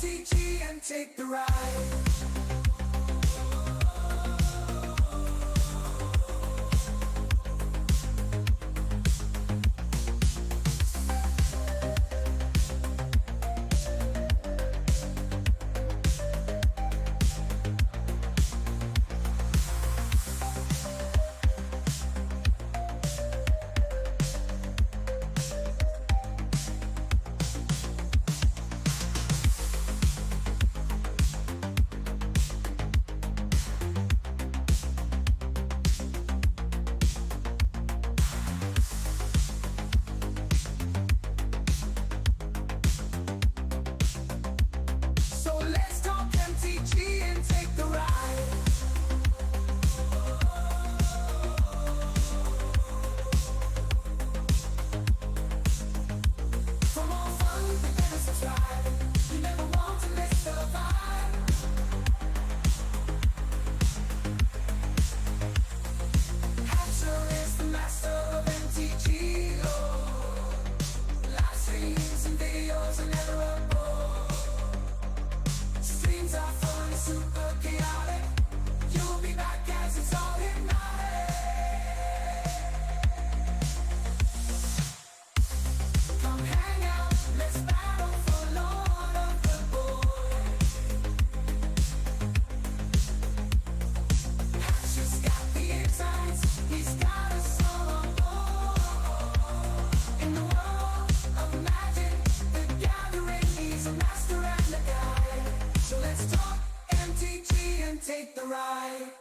MTG and take the ride. Take the ride.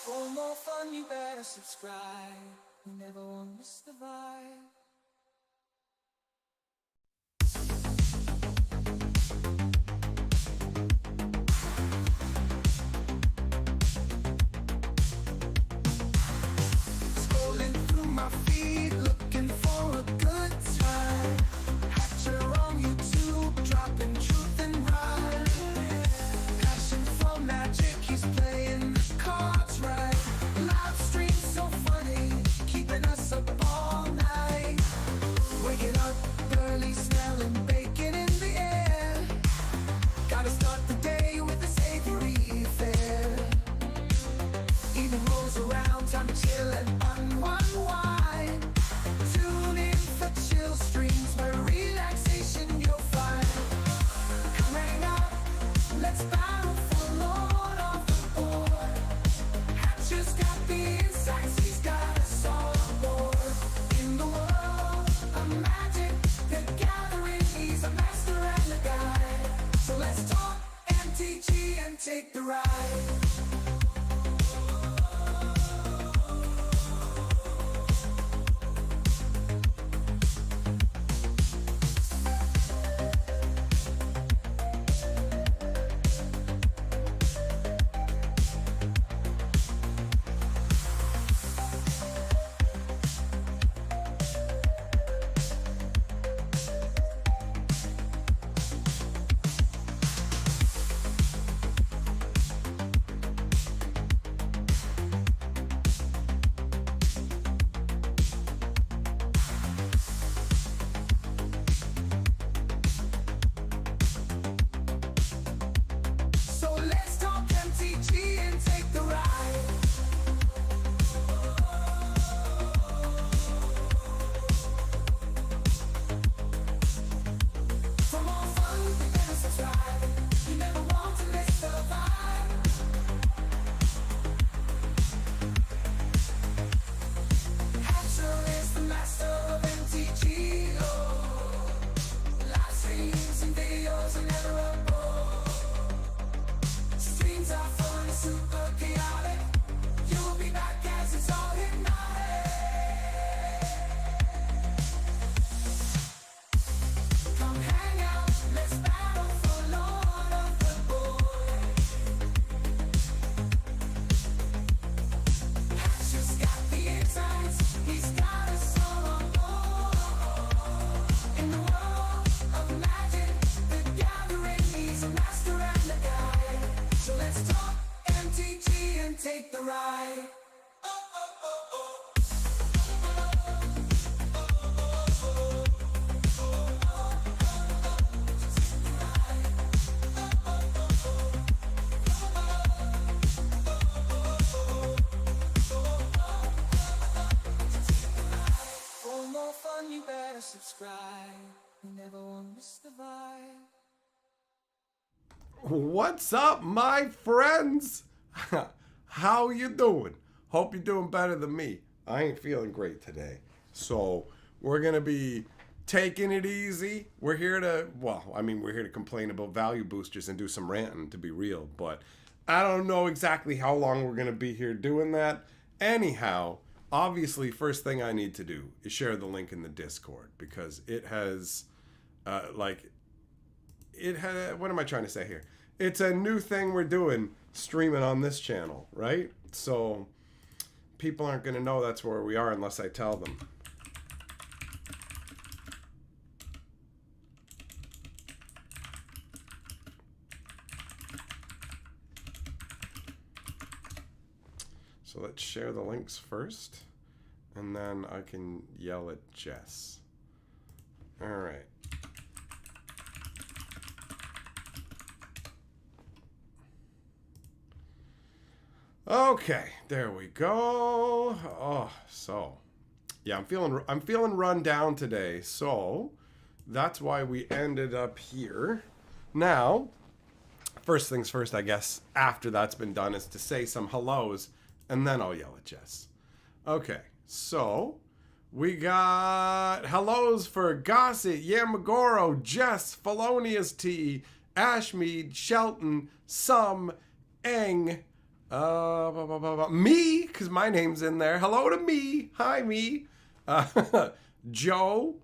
For more fun, you better subscribe. You never want to miss the vibe. Take the ride. better subscribe. You never won't miss the vibe. What's up, my friends? How you doing? Hope you're doing better than me. I ain't feeling great today. So we're going to be taking it easy. We're here to complain about value boosters and do some ranting, to be real. But I don't know exactly how long we're going to be here doing that. Anyhow, obviously, first thing I need to do is share the link in the Discord, because it has, what am I trying to say here? It's a new thing we're doing, streaming on this channel, right? So people aren't going to know that's where we are unless I tell them. So let's share the links first, and then I can yell at Jess. All right. Okay, there we go. Oh, so yeah, I'm feeling run down today. So that's why we ended up here. Now, first things first, I guess, after that's been done, is to say some hellos, and then I'll yell at Jess. Okay, so we got hellos for Gossett, Yamagoro, Jess, Felonious T, Ashmead, Shelton, Some, Eng, me, because my name's in there. Hello to me. Hi, me. Joe.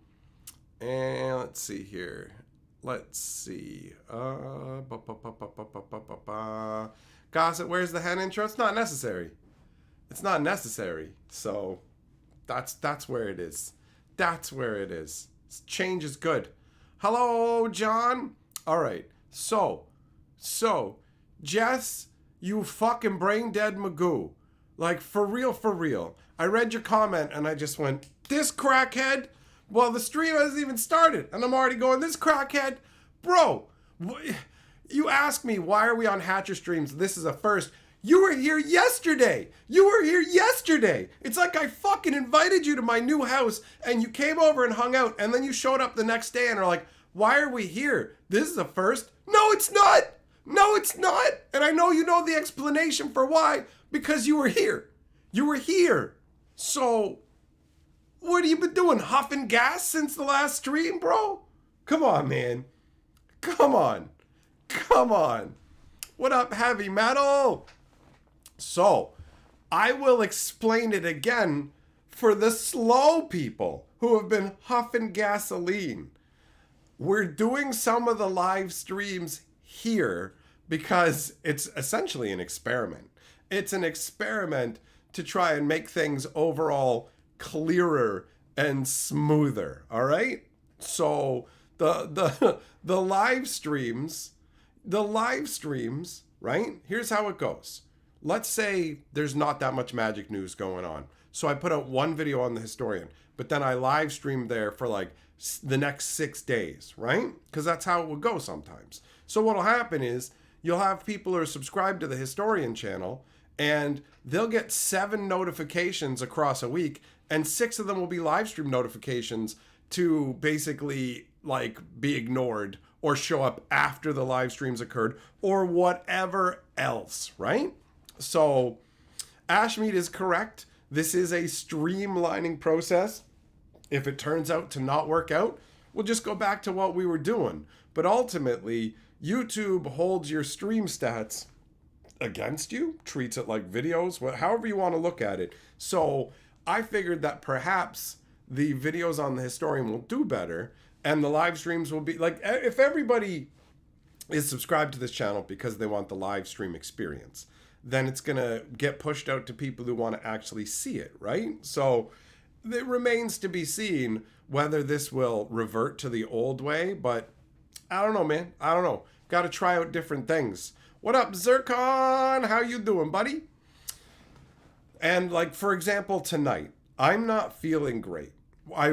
And let's see here. Let's see. Gossett, where's the hen intro? It's not necessary. It's not necessary. So that's where it is. That's where it is. Change is good. Hello, John. All right. So, Jess, you fucking brain dead Magoo. Like, for real. I read your comment and I just went, this crackhead? Well, the stream hasn't even started and I'm already going, this crackhead? Bro, you ask me, why are we on Hatcher streams? This is a first. You were here yesterday. It's like I fucking invited you to my new house and you came over and hung out, and then you showed up the next day and are like, why are we here? This is a first. No, it's not. And I know you know the explanation for why, because you were here. So, what have you been doing? Huffing gas since the last stream, bro? Come on, man. Come on. What up, heavy metal? So, I will explain it again for the slow people who have been huffing gasoline. We're doing some of the live streams here because it's essentially an experiment. It's an experiment to try and make things overall clearer and smoother, all right? So the live streams, right? Here's how it goes. Let's say there's not that much Magic news going on. So I put out one video on the Historian, but then I live streamed there for like the next 6 days, right? Because that's how it would go sometimes. So what'll happen is you'll have people who are subscribed to the Historian channel, and they'll get 7 notifications across a week, and 6 of them will be live stream notifications to basically like be ignored or show up after the live streams occurred or whatever else, right? So Ashmead is correct. This is a streamlining process. If it turns out to not work out, we'll just go back to what we were doing. But ultimately, YouTube holds your stream stats against you, treats it like videos, however you want to look at it. So I figured that perhaps the videos on the Historian will do better and the live streams will be like, if everybody is subscribed to this channel because they want the live stream experience, then it's going to get pushed out to people who want to actually see it, right? So it remains to be seen whether this will revert to the old way, but I don't know, man. I don't know. Got to try out different things. What up, Zircon? How you doing, buddy? And like, for example, tonight, I'm not feeling great.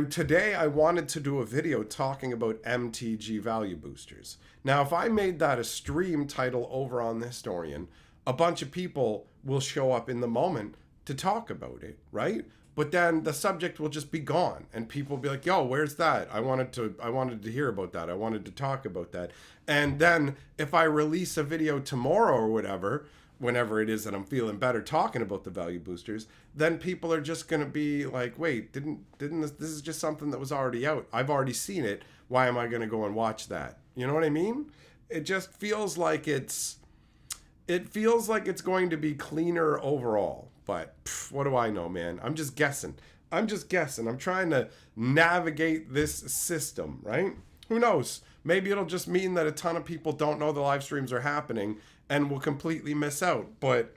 Today I wanted to do a video talking about MTG value boosters. Now, if I made that a stream title over on the Historian, a bunch of people will show up in the moment to talk about it, right? but then the subject will just be gone and people will be like, yo, where's that? I wanted to hear about that. I wanted to talk about that. And then if I release a video tomorrow or whatever, whenever it is that I'm feeling better talking about the value boosters, then people are just going to be like, wait, didn't this is just something that was already out. I've already seen it. Why am I going to go and watch that? You know what I mean? It just feels like it's going to be cleaner overall. But what do I know, man? I'm just guessing. I'm trying to navigate this system, right? Who knows? Maybe it'll just mean that a ton of people don't know the live streams are happening and will completely miss out. But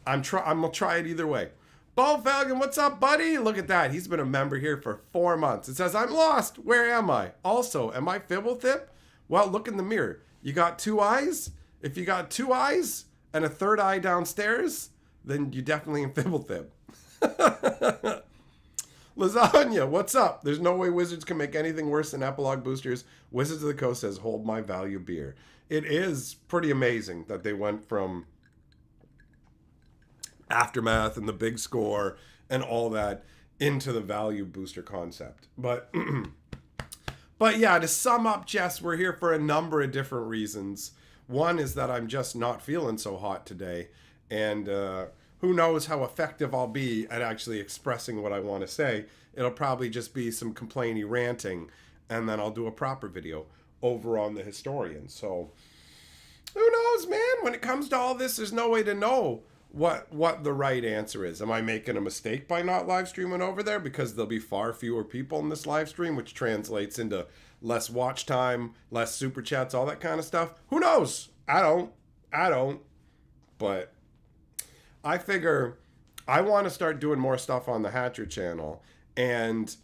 I'm gonna try it either way. Bo Falcon, what's up, buddy? Look at that. He's been a member here for 4 months. It says, I'm lost. Where am I? Also, am I Fibblethip? Well, look in the mirror. You got 2 eyes? If you got 2 eyes and a 3rd eye downstairs, then you definitely in Fibblethip. Lasagna, what's up? There's no way Wizards can make anything worse than epilogue boosters. Wizards of the Coast says, hold my value beer. It is pretty amazing that they went from Aftermath and the big score and all that into the value booster concept. But yeah, to sum up, Jess, we're here for a number of different reasons. One is that I'm just not feeling so hot today. And who knows how effective I'll be at actually expressing what I want to say. It'll probably just be some complainy ranting. And then I'll do a proper video over on the Historian. So who knows, man? When it comes to all this, there's no way to know what the right answer is. Am I making a mistake by not live streaming over there because there'll be far fewer people in this live stream, which translates into less watch time, less super chats, all that kind of stuff? Who knows? I don't. But I figure I want to start doing more stuff on the Hatcher channel. And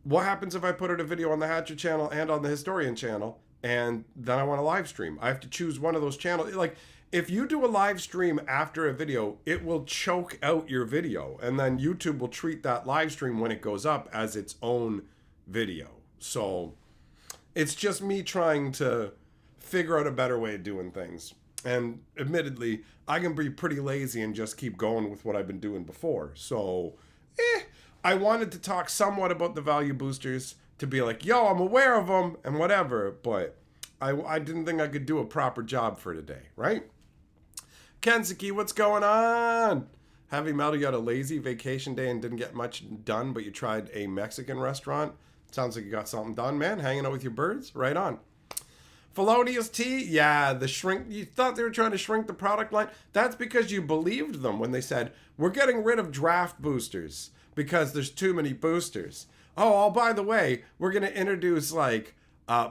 what happens if I put out a video on the Hatcher channel and on the Historian channel, and then I want to live stream? I have to choose one of those channels. Like, if you do a live stream after a video, it will choke out your video. And then YouTube will treat that live stream when it goes up as its own video. So it's just me trying to figure out a better way of doing things. And admittedly, I can be pretty lazy and just keep going with what I've been doing before. So, I wanted to talk somewhat about the value boosters to be like, yo, I'm aware of them and whatever. But I didn't think I could do a proper job for today, right? Kensuke, what's going on? Heavy Metal, you had a lazy vacation day and didn't get much done, but you tried a Mexican restaurant. Sounds like you got something done, man. Hanging out with your birds. Right on. Felonious Tea, yeah, the shrink. You thought they were trying to shrink the product line? That's because you believed them when they said, we're getting rid of draft boosters because there's too many boosters. Oh, by the way, we're going to introduce like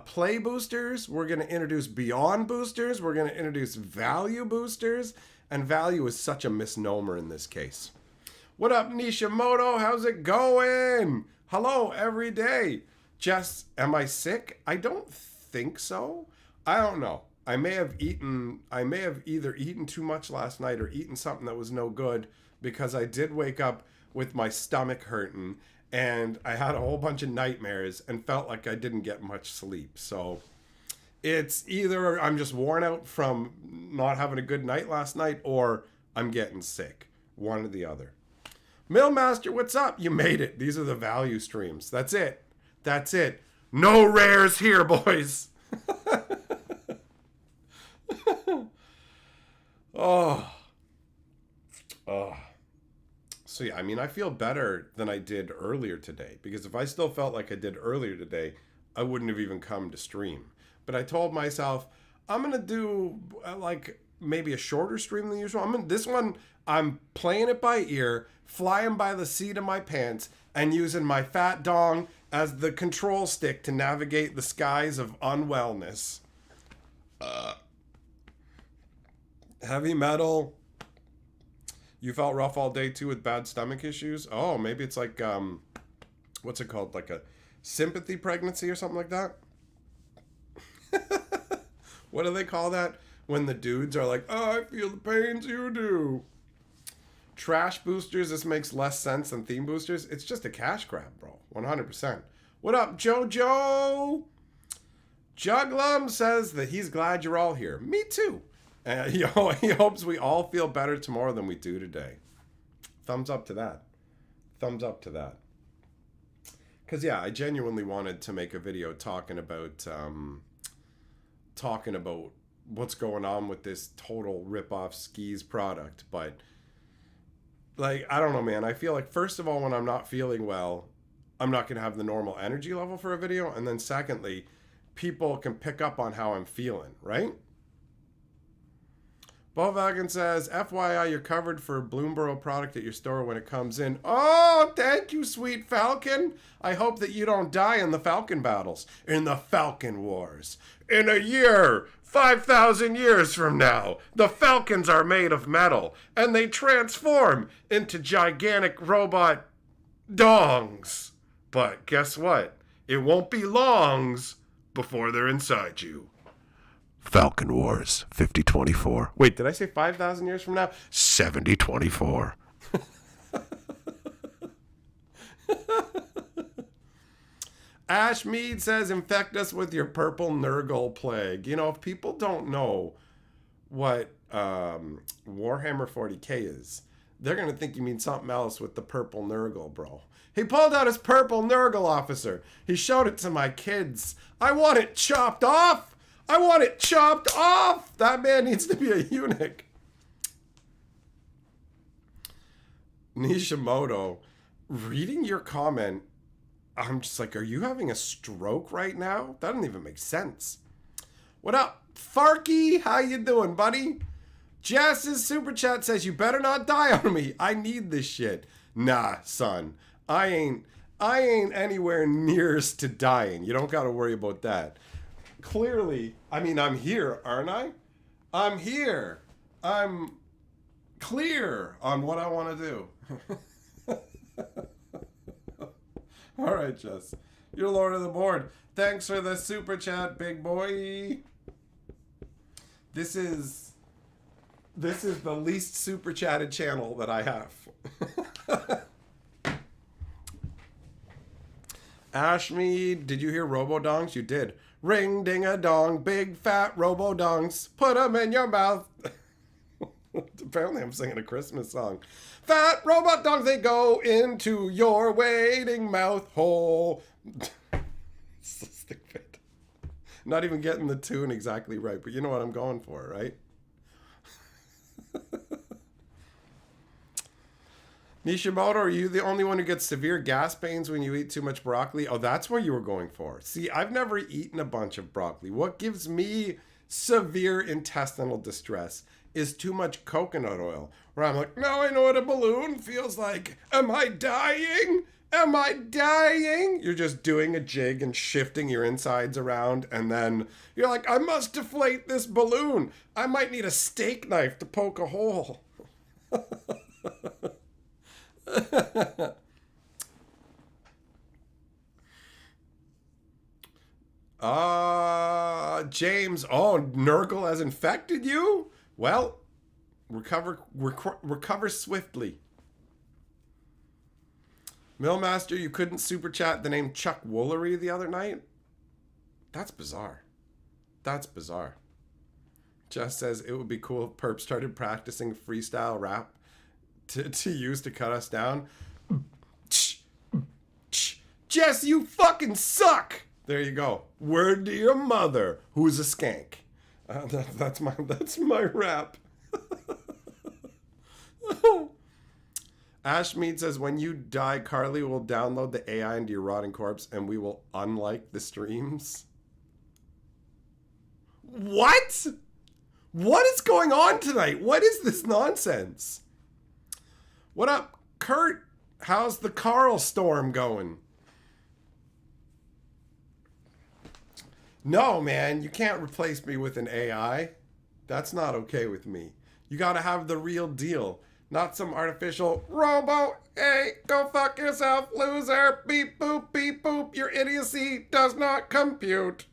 play boosters. We're going to introduce beyond boosters. We're going to introduce value boosters. And value is such a misnomer in this case. What up, Nishimoto? How's it going? Hello, every day. Jess, am I sick? I don't think so. I don't know. I may have either eaten too much last night or eaten something that was no good, because I did wake up with my stomach hurting and I had a whole bunch of nightmares and felt like I didn't get much sleep. So it's either I'm just worn out from not having a good night last night, or I'm getting sick. One or the other. Millmaster, what's up? You made it. These are the value streams. That's it. That's it. No rares here, boys. Oh. So yeah, I mean, I feel better than I did earlier today, because if I still felt like I did earlier today, I wouldn't have even come to stream. But I told myself, I'm going to do like maybe a shorter stream than usual. This one, I'm playing it by ear, flying by the seat of my pants, and using my fat dong as the control stick to navigate the skies of unwellness. Heavy Metal. You felt rough all day too with bad stomach issues? Oh, maybe it's like, what's it called? Like a sympathy pregnancy or something like that? What do they call that? When the dudes are like, oh, I feel the pains you do. Trash boosters, this makes less sense than theme boosters. It's just a cash grab, bro. 100%. What up, Jojo? Juglum says that he's glad you're all here. Me too. And he hopes we all feel better tomorrow than we do today. Thumbs up to that. thumbs up to that. Because, yeah, I genuinely wanted to make a video talking about what's going on with this total rip-off skis product. But, like, I don't know, man. I feel like, first of all, when I'm not feeling well, I'm not going to have the normal energy level for a video. And then secondly, people can pick up on how I'm feeling, right? Volkswagen says, FYI, you're covered for Bloomburrow product at your store when it comes in. Oh, thank you, sweet Falcon. I hope that you don't die in the Falcon battles, in the Falcon Wars. In a year, 5,000 years from now, the Falcons are made of metal, and they transform into gigantic robot dongs. But guess what? It won't be longs before they're inside you. Falcon Wars 5024. Wait, did I say 5,000 years from now? 7024. Ash Mead says, infect us with your purple Nurgle plague. You know, if people don't know what Warhammer 40k is, they're going to think you mean something else with the purple Nurgle, bro. He pulled out his purple Nurgle officer. He showed it to my kids. I want it chopped off. I want it chopped off. That man needs to be a eunuch. Nishimoto, reading your comment, I'm just like, are you having a stroke right now? That doesn't even make sense. What up, Farky? How you doing, buddy? Jess's super chat says, you better not die on me. I need this shit. Nah, son. I ain't anywhere nearest to dying. You don't got to worry about that. Clearly, I mean, I'm here, aren't I? I'm here. I'm clear on what I want to do. All right, Jess. You're Lord of the Board. Thanks for the super chat, big boy. This is the least super chatted channel that I have. Ashmead, did you hear Robo-Dongs? You did. Ring ding a dong, big fat Robo-Dongs. Put them in your mouth. Apparently I'm singing a Christmas song. Fat robot dongs, they go into your waiting mouth hole. So stupid. Not even getting the tune exactly right, but you know what I'm going for, right? Nishimoto, are you the only one who gets severe gas pains when you eat too much broccoli? Oh, that's what you were going for. See, I've never eaten a bunch of broccoli. What gives me severe intestinal distress is too much coconut oil. Where I'm like, now I know what a balloon feels like. Am I dying? Am I dying? You're just doing a jig and shifting your insides around, and then you're like, I must deflate this balloon. I might need a steak knife to poke a hole. James, oh, Nurgle has infected you? Well, recover swiftly. Millmaster, you couldn't super chat the name Chuck Woolery the other night? That's bizarre. That's bizarre. Jess says it would be cool if Perp started practicing freestyle rap to use to cut us down. Jess, you fucking suck! There you go. Word to your mother, who's a skank. That's my rap. Ashmead says, when you die, Carly will download the AI into your rotting corpse and we will unlike the streams. What? What is going on tonight? What is this nonsense? What up, Kurt? How's the Carl storm going? No, man, you can't replace me with an AI. That's not okay with me. You gotta have the real deal, not some artificial robo. Hey, go fuck yourself, loser. Beep boop, your idiocy does not compute.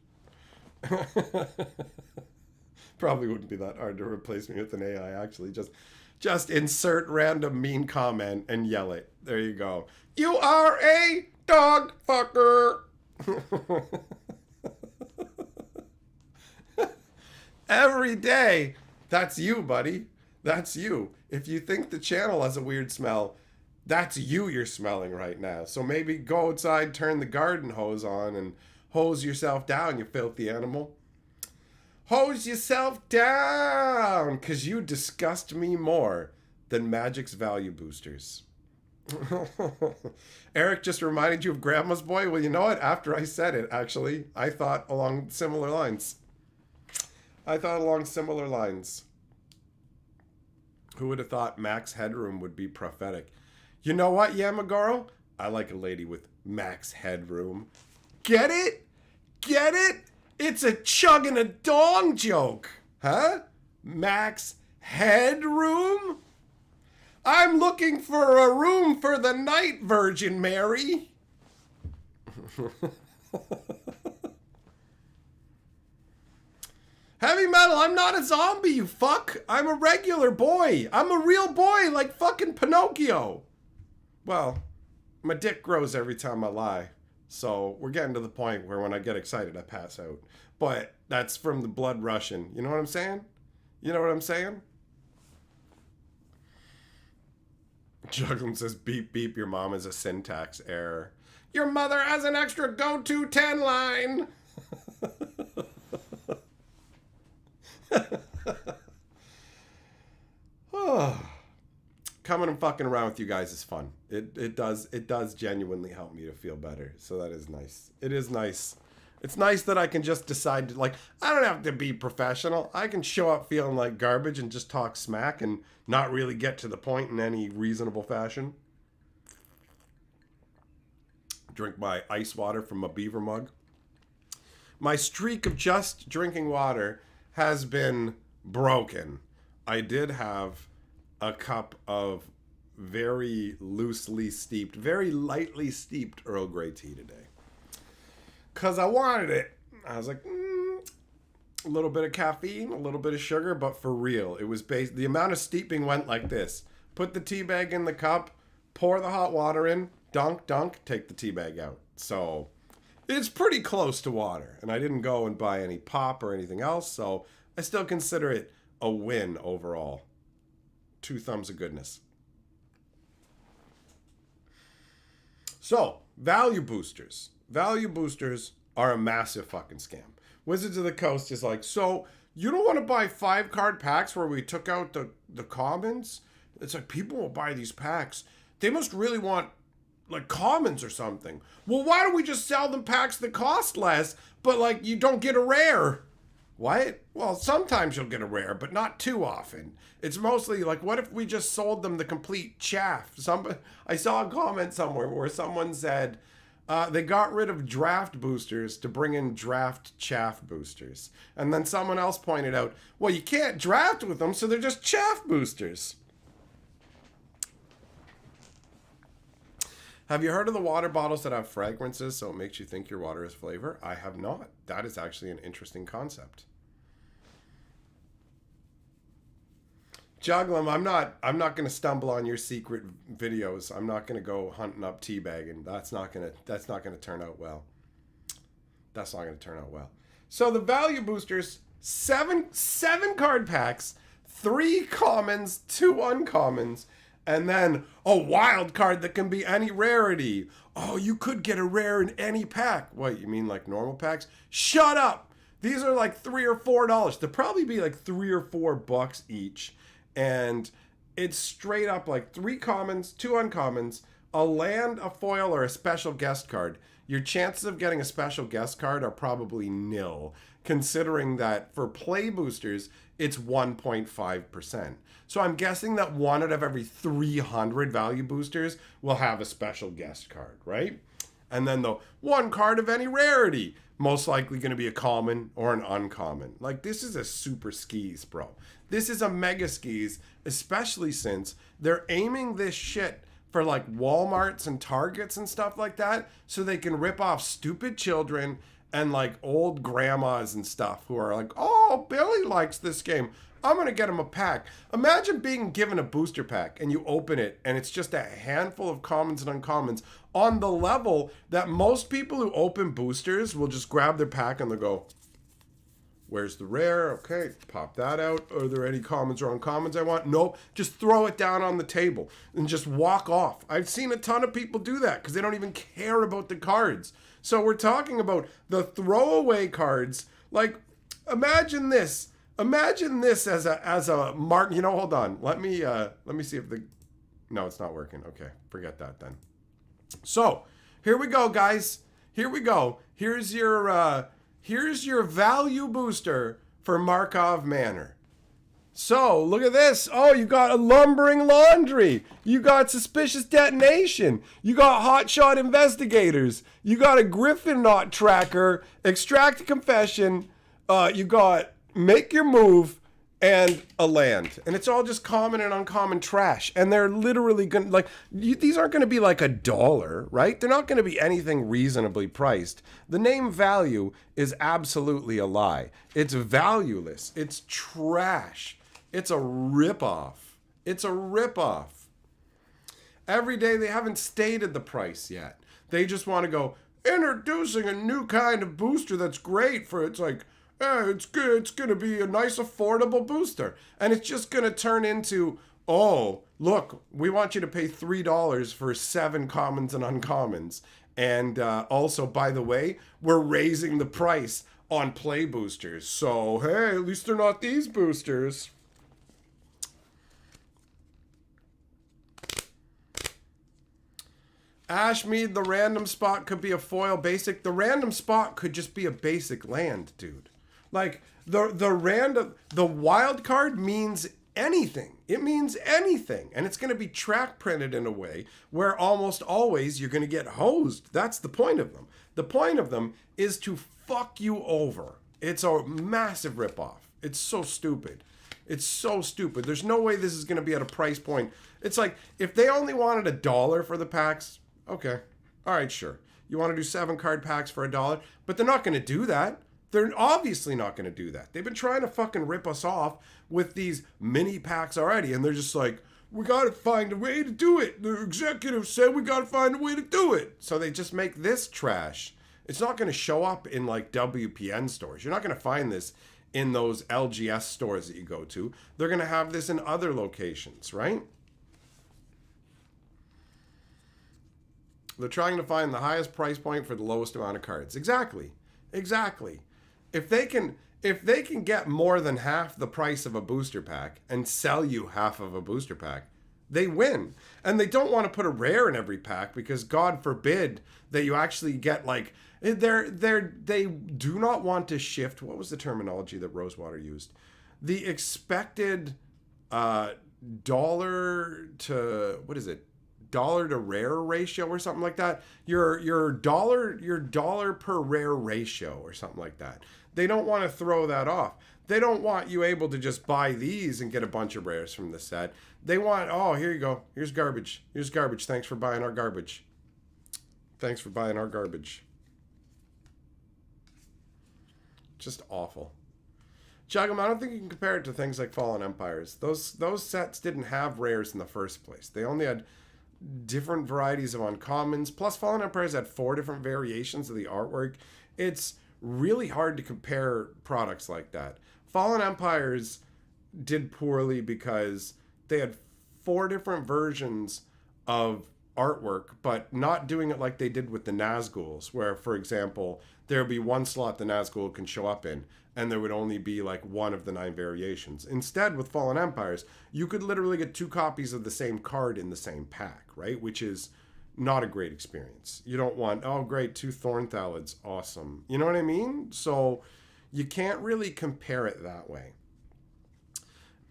Probably wouldn't be that hard to replace me with an AI, actually. Just insert random mean comment and yell it. There you go. You are a dog fucker. Every day. That's you, buddy. That's you. If you think the channel has a weird smell, That's you're smelling right now. So maybe go outside, turn the garden hose on, and hose yourself down, you filthy animal. Hose yourself down, because you disgust me more than Magic's value boosters. Eric just reminded you of Grandma's Boy. Well, you know what? After I said it, actually, I thought along similar lines. Who would have thought Max Headroom would be prophetic? You know what, Yamagoro? I like a lady with Max Headroom. Get it? Get it? It's a chug and a dong joke. Huh? Max Headroom? I'm looking for a room for the night, Virgin Mary. Heavy metal, I'm not a zombie, you fuck. I'm a regular boy. I'm a real boy like fucking Pinocchio. Well, my dick grows every time I lie. So we're getting to the point where when I get excited, I pass out. But that's from the blood rushing. You know what I'm saying? You know what I'm saying? Juggling says, beep, beep, your mom is a syntax error. Your mother has an extra go-to 10 line. Coming and fucking around with you guys is fun. It does genuinely help me to feel better. So that is nice. It is nice. It's nice that I can just decide to, like, I don't have to be professional. I can show up feeling like garbage and just talk smack and not really get to the point in any reasonable fashion. Drink my ice water from a beaver mug. My streak of just drinking water has been broken. I did have a cup of very loosely steeped, very lightly steeped Earl Grey tea today. Because I wanted it. I was like, a little bit of caffeine, a little bit of sugar, but for real. It was based, the amount of steeping went like this. Put the tea bag in the cup, pour the hot water in, dunk, dunk, take the tea bag out. So it's pretty close to water. And I didn't go and buy any pop or anything else, so I still consider it a win overall. 2 thumbs of goodness. So, value boosters. Value boosters are a massive fucking scam. Wizards of the Coast is like, so you don't want to buy 5 card packs where we took out the commons? It's like, people will buy these packs. They must really want like commons or something. Well, why don't we just sell them packs that cost less, but like you don't get a rare? What? Well, sometimes you'll get a rare, but not too often. It's mostly like, what if we just sold them the complete chaff? I saw a comment somewhere where someone said they got rid of draft boosters to bring in draft chaff boosters. And then someone else pointed out, well, you can't draft with them, so they're just chaff boosters. Have you heard of the water bottles that have fragrances so it makes you think your water is flavor? I have not. That is actually an interesting concept. Juggling, I'm not going to stumble on your secret videos. I'm not going to go hunting up teabagging. That's not going to turn out well. That's not going to turn out well. So the value boosters, seven card packs, 3 commons, 2 uncommons, and then a wild card that can be any rarity. Oh, you could get a rare in any pack. What, you mean like normal packs? Shut up. These are like $3 or $4. They'll probably be like $3 or $4 each. And it's straight up like 3 commons, 2 uncommons, a land, a foil, or a special guest card. Your chances of getting a special guest card are probably nil, considering that for play boosters, it's 1.5%. So I'm guessing that 1 out of every 300 value boosters will have a special guest card, right? And then the 1 card of any rarity, most likely going to be a common or an uncommon. Like, this is a super skis, bro. This is a mega skis, especially since they're aiming this shit for like Walmarts and Targets and stuff like that, so they can rip off stupid children and like old grandmas and stuff who are like, oh, Billy likes this game. I'm going to get him a pack. Imagine being given a booster pack and you open it and it's just a handful of commons and uncommons on the level that most people who open boosters will just grab their pack and they'll go, Where's the rare? Okay, pop that out. Are there any commons or uncommons I want? Nope. Just throw it down on the table and just walk off. I've seen a ton of people do that because they don't even care about the cards. So we're talking about the throwaway cards. Like, imagine this. Imagine this as a mark. You know, hold on. Let me see if the. No, it's not working. Okay, forget that then. So here we go, guys. Here we go. Here's your value booster for Markov Manor. So, look at this. Oh, you got a lumbering laundry. You got suspicious detonation. You got hotshot investigators. You got a griffin knot tracker, extract a confession. You got make your move and a land. And it's all just common and uncommon trash. And they're literally going to, like, these aren't going to be like $1, right? They're not going to be anything reasonably priced. The name value is absolutely a lie. It's valueless. It's trash. It's a ripoff. It's a ripoff. Every day they haven't stated the price yet. They just want to go, introducing a new kind of booster that's great for, it's like, it's good. It's going to be a nice, affordable booster. And it's just going to turn into, oh, look, we want you to pay $3 for 7 commons and uncommons. And also, by the way, we're raising the price on play boosters. So, hey, at least they're not these boosters. Ashmead, the random spot could be a foil basic. The random spot could just be a basic land, dude. Like, the wild card means anything. It means anything. And it's going to be track printed in a way where almost always you're going to get hosed. That's the point of them. The point of them is to fuck you over. It's a massive ripoff. It's so stupid. It's so stupid. There's no way this is going to be at a price point. It's like, if they only wanted $1 for the packs, okay. All right, sure. You want to do 7 card packs for $1? But they're not going to do that. They're obviously not going to do that. They've been trying to fucking rip us off with these mini packs already. And they're just like, we got to find a way to do it. The executive said we got to find a way to do it. So they just make this trash. It's not going to show up in like WPN stores. You're not going to find this in those LGS stores that you go to. They're going to have this in other locations, right? They're trying to find the highest price point for the lowest amount of cards. Exactly. Exactly. If they can get more than half the price of a booster pack and sell you half of a booster pack, they win. And they don't want to put a rare in every pack because God forbid that you actually get like they do not want to shift. What was the terminology that Rosewater used? The expected dollar to what is it? Dollar to rare ratio or something like that. Your dollar per rare ratio or something like that. They don't want to throw that off. They don't want you able to just buy these and get a bunch of rares from the set. They want, oh, here you go. Here's garbage. Here's garbage. Thanks for buying our garbage. Thanks for buying our garbage. Just awful. Jugum, I don't think you can compare it to things like Fallen Empires. Those sets didn't have rares in the first place. They only had different varieties of uncommons. Plus, Fallen Empires had 4 different variations of the artwork. It's really hard to compare products like that. Fallen Empires did poorly because they had 4 different versions of artwork, but not doing it like they did with the Nazguls, where, for example, there would be one slot the Nazgul can show up in, and there would only be like one of the 9 variations. Instead, with Fallen Empires, you could literally get 2 copies of the same card in the same pack, right? Which is not a great experience. You don't want, oh great, 2 Thornthalids, awesome. You know what I mean? So you can't really compare it that way.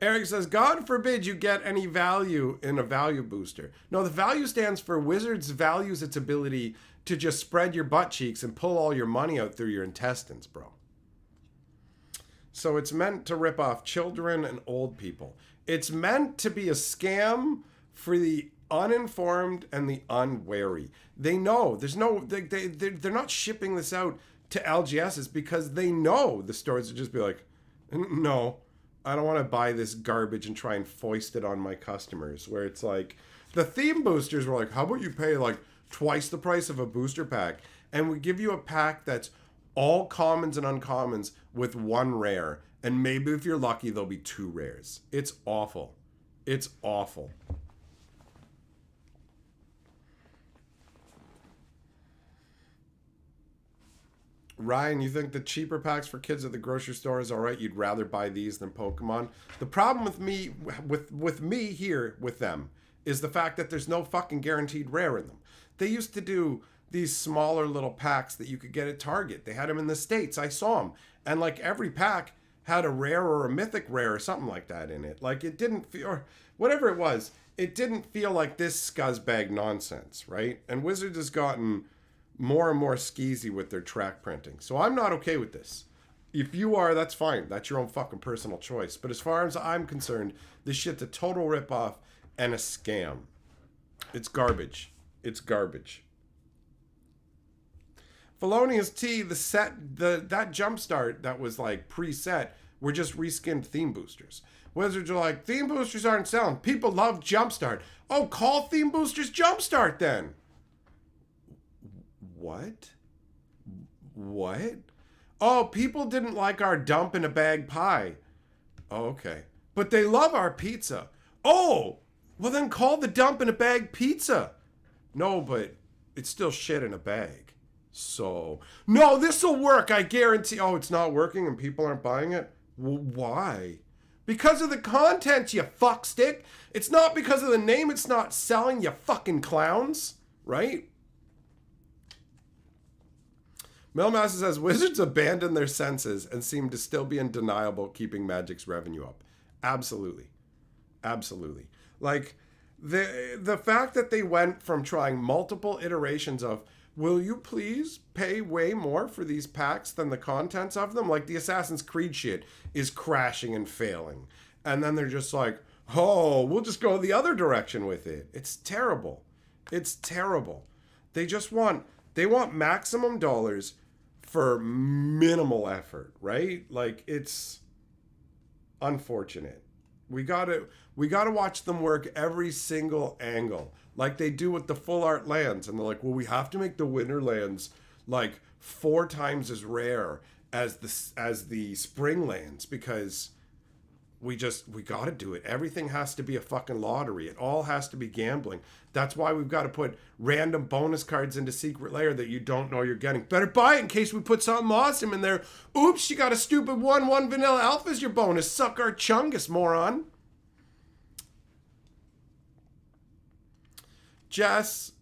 Eric says, God forbid you get any value in a value booster. No, the value stands for Wizards values its ability to just spread your butt cheeks and pull all your money out through your intestines, bro. So it's meant to rip off children and old people. It's meant to be a scam for the uninformed and the unwary. They know there's no, they're not shipping this out to LGSs because they know the stores would just be like, no, I don't want to buy this garbage and try and foist it on my customers. Where it's like, the theme boosters were like, how about you pay like twice the price of a booster pack and we give you a pack that's all commons and uncommons with one rare. And maybe if you're lucky, there'll be 2 rares. It's awful. It's awful. Ryan, you think the cheaper packs for kids at the grocery store is all right? You'd rather buy these than Pokemon? The problem with me, with me here with them, is the fact that there's no fucking guaranteed rare in them. They used to do these smaller little packs that you could get at Target. They had them in the States. I saw them. And like every pack had a rare or a mythic rare or something like that in it. Like it didn't feel, or whatever it was, it didn't feel like this scuzzbag nonsense, right? And Wizards has gotten more and more skeezy with their track printing. So I'm not okay with this. If you are, that's fine. That's your own fucking personal choice. But as far as I'm concerned, this shit's a total ripoff and a scam. It's garbage. It's garbage. Felonious T, that jumpstart that was like preset were just reskinned theme boosters. Wizards are like, theme boosters aren't selling. People love jumpstart. Oh, call theme boosters jumpstart then. What? Oh, people didn't like our dump in a bag pie. Oh, okay. But they love our pizza. Oh, well then call the dump in a bag pizza. No, but it's still shit in a bag. So, no, this'll work, I guarantee. Oh, it's not working and people aren't buying it? Well, why? Because of the content, you fuckstick. It's not because of the name. It's not selling, you fucking clowns. Right? Melmaster says, Wizards abandoned their senses and seem to still be in denial about keeping Magic's revenue up. Absolutely. Absolutely. Like, the fact that they went from trying multiple iterations of, will you please pay way more for these packs than the contents of them? Like, the Assassin's Creed shit is crashing and failing. And then they're just like, oh, we'll just go the other direction with it. It's terrible. It's terrible. They want maximum dollars for minimal effort, right? Like, it's unfortunate. We gotta watch them work every single angle, like they do with the full art lands. And they're like, well, we have to make the winter lands like 4 times as rare as the spring lands, because we gotta do it. Everything has to be a fucking lottery. It all has to be gambling. That's why we've got to put random bonus cards into Secret Lair that you don't know you're getting. Better buy it in case we put something awesome in there. Oops, you got a stupid 1/1 vanilla alpha as your bonus. Suck our chungus, moron. Jess,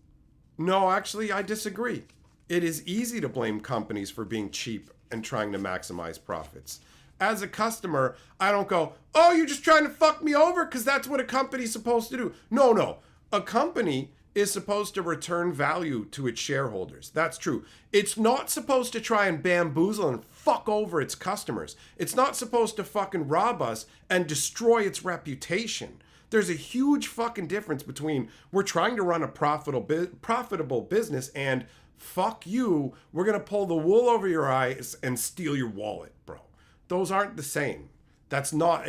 no, actually, I disagree. It is easy to blame companies for being cheap and trying to maximize profits. As a customer, I don't go, oh, you're just trying to fuck me over, because that's what a company's supposed to do. No. A company is supposed to return value to its shareholders. That's true. It's not supposed to try and bamboozle and fuck over its customers. It's not supposed to fucking rob us and destroy its reputation. There's a huge fucking difference between we're trying to run a profitable business and fuck you, we're going to pull the wool over your eyes and steal your wallet, bro. Those aren't the same. That's not,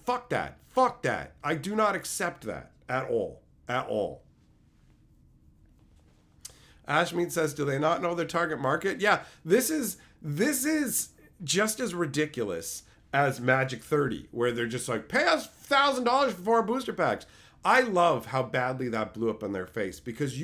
fuck that. Fuck that. I do not accept that at all. At all. Ashmead says, do they not know their target market? Yeah, this is just as ridiculous as Magic 30, where they're just like, pay us $1,000 for 4 booster packs. I love how badly that blew up in their face, because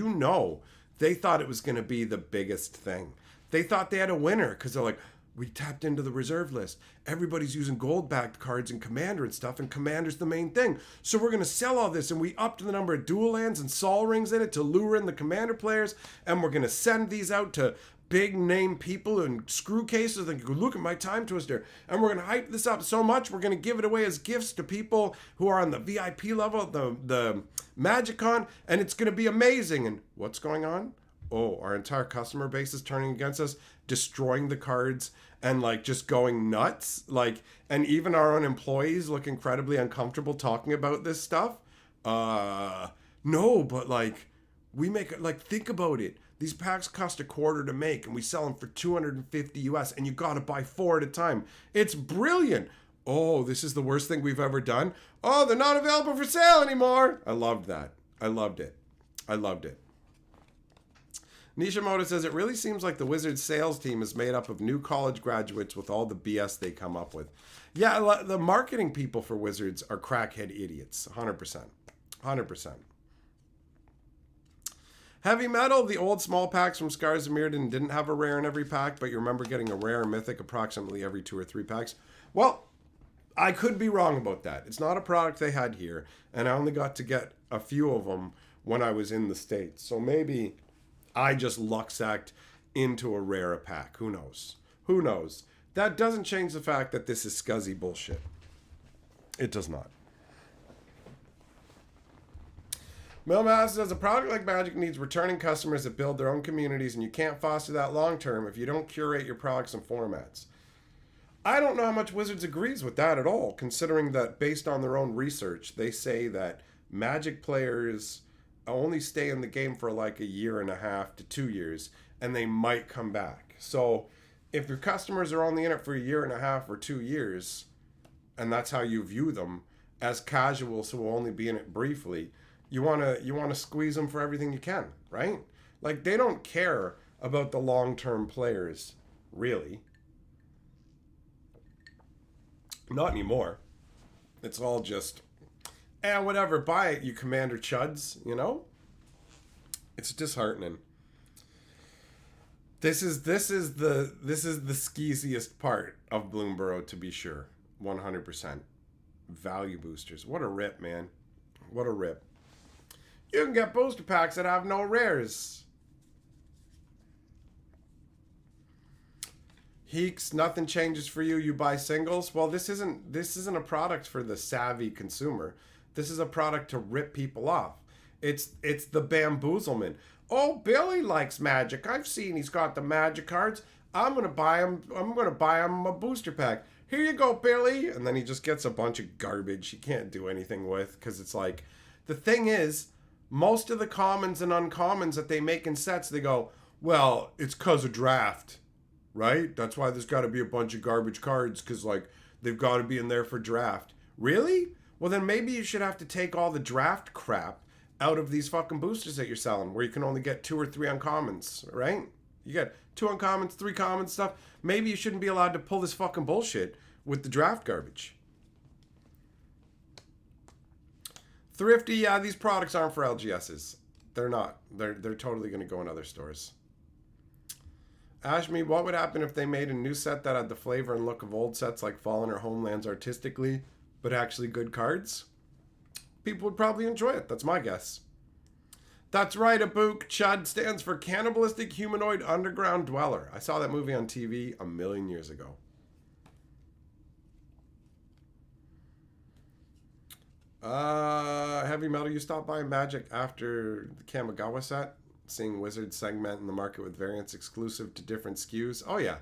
they thought it was going to be the biggest thing. They thought they had a winner, because they're like, we tapped into the reserve list. Everybody's using gold-backed cards in Commander and stuff, and Commander's the main thing. So we're going to sell all this, and we upped the number of dual lands and Sol Rings in it to lure in the Commander players, and we're going to send these out to big-name people and screw cases and go, look at my Time Twister. And we're going to hype this up so much, we're going to give it away as gifts to people who are on the VIP level, the MagicCon, and it's going to be amazing. And what's going on? Oh, our entire customer base is turning against us, destroying the cards, and like just going nuts. Like, and even our own employees look incredibly uncomfortable talking about this stuff. No, but like, we make, like, think about it. These packs cost $250 to make, and we sell them for $250 US, and you gotta buy 4 at a time. It's brilliant. Oh, this is the worst thing we've ever done. Oh, they're not available for sale anymore. I loved that. I loved it. Nishimoto says, it really seems like the Wizards sales team is made up of new college graduates with all the BS they come up with. Yeah, the marketing people for Wizards are crackhead idiots. 100%. 100%. Heavy Metal, the old small packs from Scars of Mirrodin didn't have a rare in every pack, but you remember getting a rare mythic approximately every 2 or 3 packs. Well, I could be wrong about that. It's not a product they had here, and I only got to get a few of them when I was in the States. So maybe I just luck-sacked into a rare pack. Who knows? Who knows? That doesn't change the fact that this is scuzzy bullshit. It does not. Milmass says, a product like Magic needs returning customers that build their own communities, and you can't foster that long-term if you don't curate your products and formats. I don't know how much Wizards agrees with that at all, considering that based on their own research, they say that Magic players only stay in the game for like a year and a half to 2 years, and they might come back. So if your customers are only in it for a year and a half or 2 years, and that's how you view them as casuals who will only be in it briefly, you want to squeeze them for everything you can, right? Like, they don't care about the long-term players, really. Not anymore. It's all just, whatever, buy it, you Commander Chuds, you know? It's disheartening. This is the skeeziest part of Bloomburrow, to be sure. 100%. Value boosters. What a rip, man. What a rip. You can get booster packs that have no rares. Heeks, nothing changes for you. You buy singles. Well, this isn't a product for the savvy consumer. This is a product to rip people off. It's the bamboozlement. Oh, Billy likes Magic. I've seen he's got the Magic cards. I'm gonna buy him a booster pack. Here you go, Billy. And then he just gets a bunch of garbage he can't do anything with, because it's like, the thing is, most of the commons and uncommons that they make in sets, they go, well, it's because of draft, right? That's why there's got to be a bunch of garbage cards, because, like, they've got to be in there for draft. Really? Well, then maybe you should have to take all the draft crap out of these fucking boosters that you're selling, where you can only get 2 or 3 uncommons, right? You get 2 uncommons, 3 commons stuff. Maybe you shouldn't be allowed to pull this fucking bullshit with the draft garbage. Thrifty, yeah, these products aren't for LGSs. They're not. They're totally going to go in other stores. Ashme, what would happen if they made a new set that had the flavor and look of old sets like Fallen or Homelands artistically, but actually good cards? People would probably enjoy it. That's my guess. That's right, Abook. Chud stands for Cannibalistic Humanoid Underground Dweller. I saw that movie on TV a million years ago. Heavy Metal, you stopped buying Magic after the Kamigawa set? Seeing Wizards segment in the market with variants exclusive to different SKUs? Oh yeah.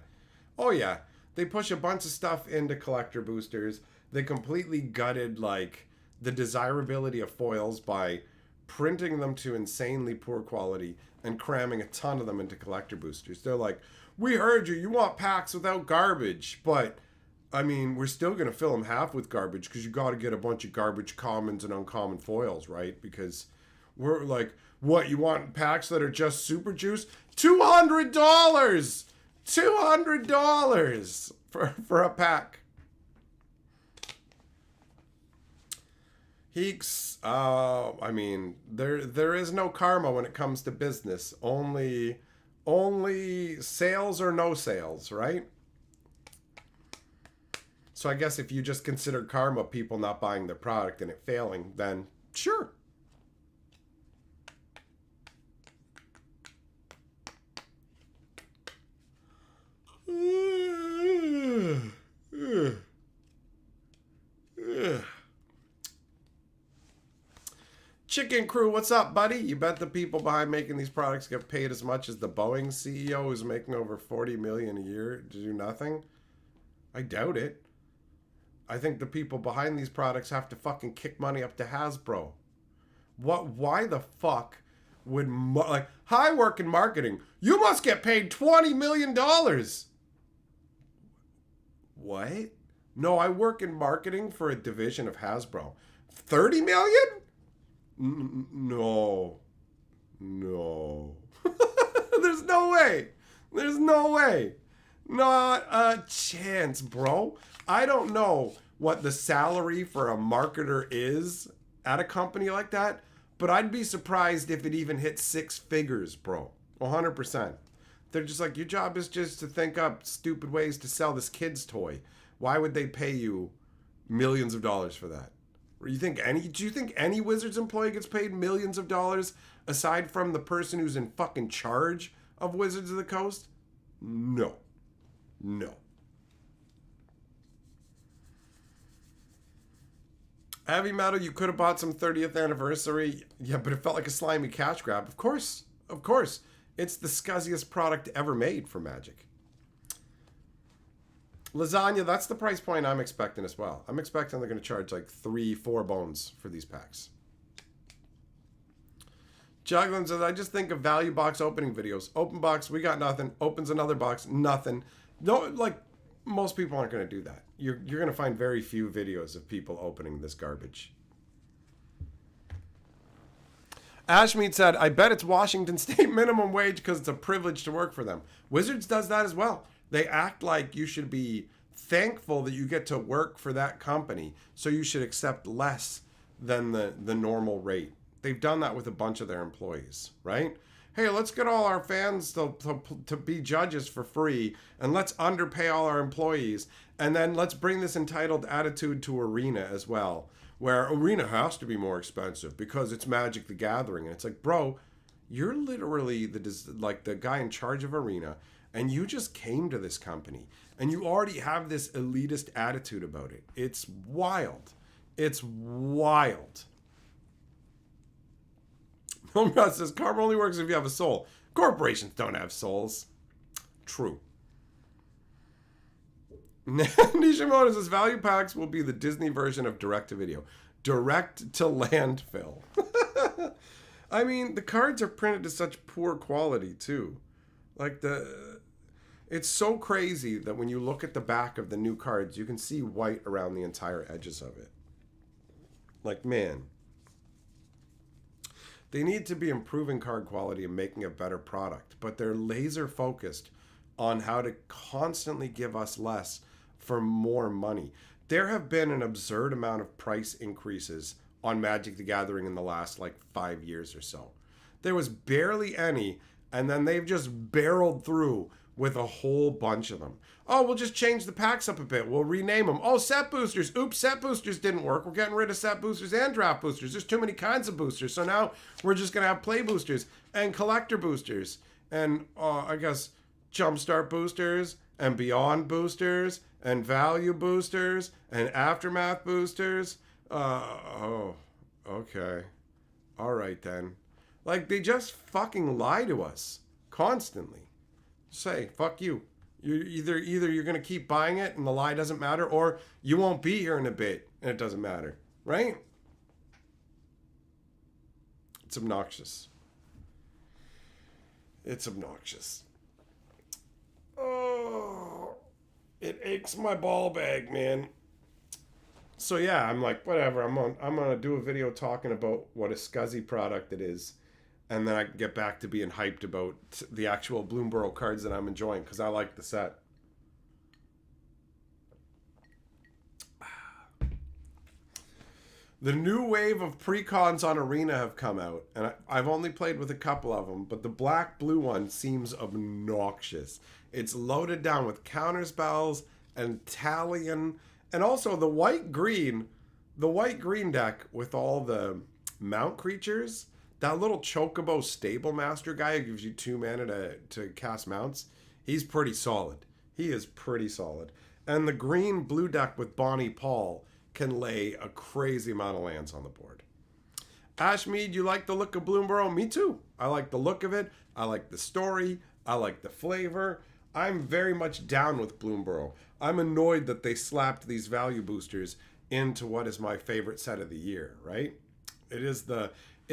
Oh yeah. They push a bunch of stuff into collector boosters. They completely gutted, like, the desirability of foils by printing them to insanely poor quality and cramming a ton of them into collector boosters. They're like, we heard you. You want packs without garbage, but I mean, we're still going to fill them half with garbage because you got to get a bunch of garbage commons and uncommon foils, right? Because we're like, what, you want packs that are just super juice? $200! $200 for a pack. Heeks, I mean, there is no karma when it comes to business. Only sales or no sales, right? So I guess if you just consider karma people not buying their product and it failing, then sure. Chicken Crew, what's up, buddy? You bet the people behind making these products get paid as much as the Boeing CEO who's making over $40 million a year to do nothing? I doubt it. I think the people behind these products have to fucking kick money up to Hasbro. Why the fuck would, like, I work in marketing. You must get paid $20 million. What? No, I work in marketing for a division of Hasbro. 30 million? No. There's There's no way. There's no way. Not a chance, bro. I don't know what the salary for a marketer is at a company like that, but I'd be surprised if it even hit 6 figures, bro. 100%. They're just like, your job is just to think up stupid ways to sell this kid's toy. Why would they pay you millions of dollars for that? Do you think any Wizards employee gets paid millions of dollars aside from the person who's in fucking charge of Wizards of the Coast? No. No. Heavy Metal, you could have bought some 30th anniversary. Yeah, but it felt like a slimy cash grab. Of course. Of course. It's the scuzziest product ever made for Magic. Lasagna, that's the price point I'm expecting as well. I'm expecting they're going to charge like 3-4 bones for these packs. Juggling says, I just think of value box opening videos. Open box, we got nothing. Opens another box, nothing. No, like, most people aren't going to do that. You're going to find very few videos of people opening this garbage. Ashmead said, I bet it's Washington State minimum wage because it's a privilege to work for them. Wizards does that as well. They act like you should be thankful that you get to work for that company, so you should accept less than the normal rate. They've done that with a bunch of their employees, right? Hey, let's get all our fans to be judges for free, and let's underpay all our employees, and then let's bring this entitled attitude to Arena as well, where Arena has to be more expensive because it's Magic the Gathering. And it's like, bro, you're literally the guy in charge of Arena, and you just came to this company, and you already have this elitist attitude about it. It's wild. It's wild. Homegod says, karma only works if you have a soul. Corporations don't have souls. True. Nishimoto says, value packs will be the Disney version of direct-to-video. Direct to landfill. I mean, the cards are printed to such poor quality, too. Like, it's so crazy that when you look at the back of the new cards, you can see white around the entire edges of it. Like, man. They need to be improving card quality and making a better product, but they're laser focused on how to constantly give us less for more money. There have been an absurd amount of price increases on Magic the Gathering in the last 5 years or so. There was barely any, and then they've just barreled through with a whole bunch of them. Oh, we'll just change the packs up a bit. We'll rename them. Oh, set boosters. Oops, set boosters didn't work. We're getting rid of set boosters and draft boosters. There's too many kinds of boosters. So now we're just going to have play boosters and collector boosters and I guess jumpstart boosters and beyond boosters and value boosters and aftermath boosters. Oh, okay. All right then. They just fucking lie to us constantly. Say, fuck you. Either you're going to keep buying it and the lie doesn't matter, or you won't be here in a bit and it doesn't matter. Right? It's obnoxious. It's obnoxious. Oh, it aches my ball bag, man. So yeah, I'm like, whatever. I'm gonna do a video talking about what a scuzzy product it is. And then I can get back to being hyped about the actual Bloomburrow cards that I'm enjoying because I like the set. The new wave of precons on Arena have come out, and I've only played with a couple of them, but the black-blue one seems obnoxious. It's loaded down with counterspells and Talion, and also the white-green deck with all the mount creatures. That little Chocobo Stable Master guy who gives you 2 mana to cast mounts, he's pretty solid. He is pretty solid. And the green-blue deck with Bonnie Paul can lay a crazy amount of lands on the board. Ashmead, you like the look of Bloomburrow? Me too. I like the look of it. I like the story. I like the flavor. I'm very much down with Bloomburrow. I'm annoyed that they slapped these value boosters into what is my favorite set of the year, right? It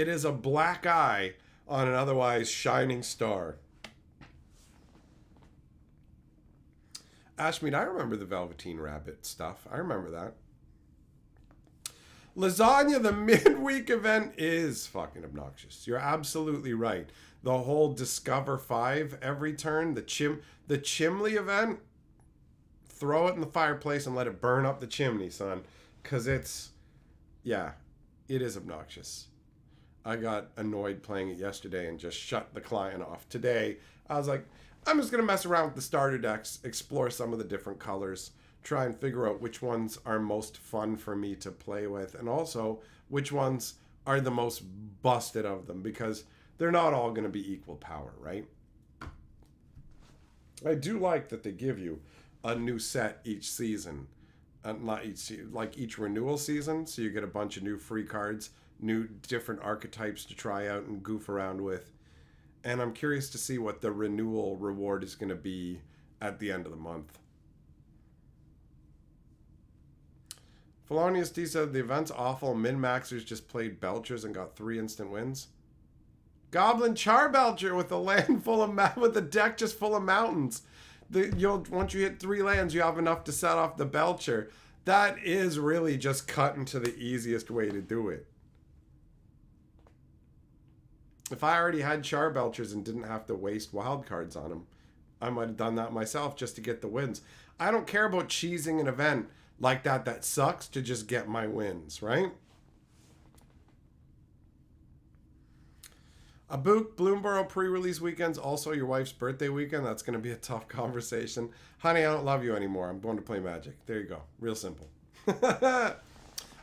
is a black eye on an otherwise shining star. Ashmead, I remember the Velveteen Rabbit stuff. I remember that. Lasagna, the midweek event is fucking obnoxious. You're absolutely right. The whole Discover 5 every turn, the chimney event, throw it in the fireplace and let it burn up the chimney, son. Because yeah, it is obnoxious. I got annoyed playing it yesterday and just shut the client off. Today, I was like, I'm just going to mess around with the starter decks, explore some of the different colors, try and figure out which ones are most fun for me to play with, and also which ones are the most busted of them, because they're not all going to be equal power, right? I do like that they give you a new set each season. Not each, like each renewal season, so you get a bunch of new free cards, new different archetypes to try out and goof around with. And I'm curious to see what the renewal reward is going to be at the end of the month. Felonious D said the event's awful. Min-maxers just played Belchers and got 3 instant wins. Goblin Charbelcher with a land full of with a deck just full of mountains. Once you hit 3 lands, you have enough to set off the Belcher. That is really just cutting to the easiest way to do it. If I already had Charbelchers and didn't have to waste wild cards on them, I might have done that myself just to get the wins. I don't care about cheesing an event like that sucks to just get my wins, right? A book, Bloomburrow pre-release weekend's also your wife's birthday weekend. That's going to be a tough conversation. Honey, I don't love you anymore. I'm going to play Magic. There you go. Real simple.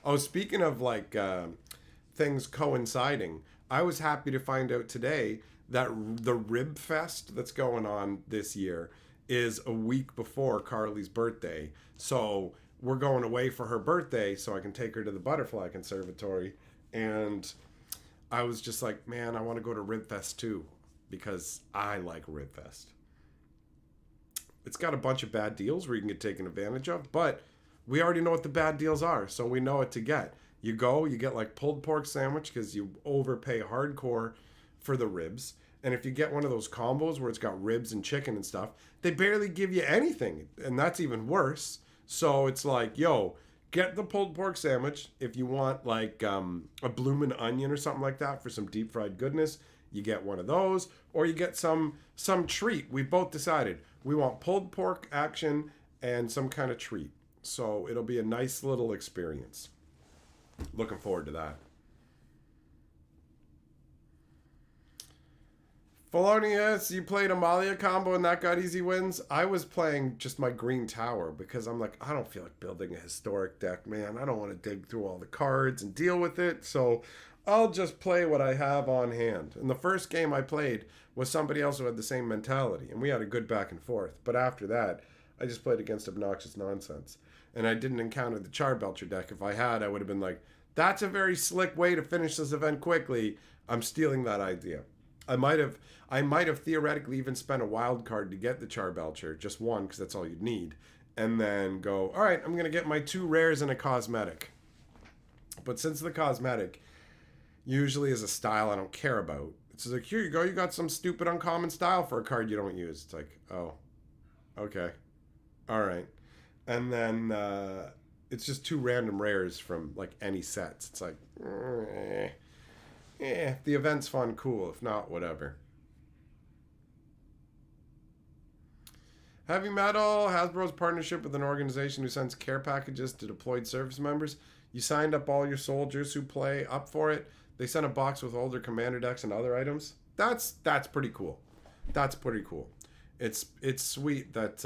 Oh, speaking of like things coinciding, I was happy to find out today that the Rib Fest that's going on this year is a week before Carly's birthday. So we're going away for her birthday so I can take her to the Butterfly Conservatory. And I was just like, man, I want to go to Ribfest too, because I like Ribfest. It's got a bunch of bad deals where you can get taken advantage of, but we already know what the bad deals are, so we know what to get. You go, you get like pulled pork sandwich because you overpay hardcore for the ribs. And if you get one of those combos where it's got ribs and chicken and stuff, they barely give you anything, and that's even worse. So it's like, yo, get the pulled pork sandwich. If you want like a bloomin' onion or something like that for some deep fried goodness, you get one of those, or you get some treat. We both decided we want pulled pork action and some kind of treat. So it'll be a nice little experience. Looking forward to that. Felonious, you played Amalia combo and that got easy wins. I was playing just my green tower because I'm like, I don't feel like building a historic deck, man. I don't want to dig through all the cards and deal with it. So I'll just play what I have on hand. And the first game I played was somebody else who had the same mentality, and we had a good back and forth. But after that, I just played against obnoxious nonsense. And I didn't encounter the Charbelcher deck. If I had, I would have been like, that's a very slick way to finish this event quickly. I'm stealing that idea. I might have theoretically even spent a wild card to get the Charbelcher, just one, because that's all you'd need, and then go, all right, I'm going to get my 2 rares and a cosmetic. But since the cosmetic usually is a style I don't care about, it's like, here you go, you got some stupid uncommon style for a card you don't use. It's like, oh, okay, all right. And then it's just 2 random rares from like any sets. It's like, if the event's fun, cool. If not, whatever. Heavy Metal, Hasbro's partnership with an organization who sends care packages to deployed service members. You signed up all your soldiers who play up for it. They sent a box with older commander decks and other items. That's pretty cool. That's pretty cool. It's sweet that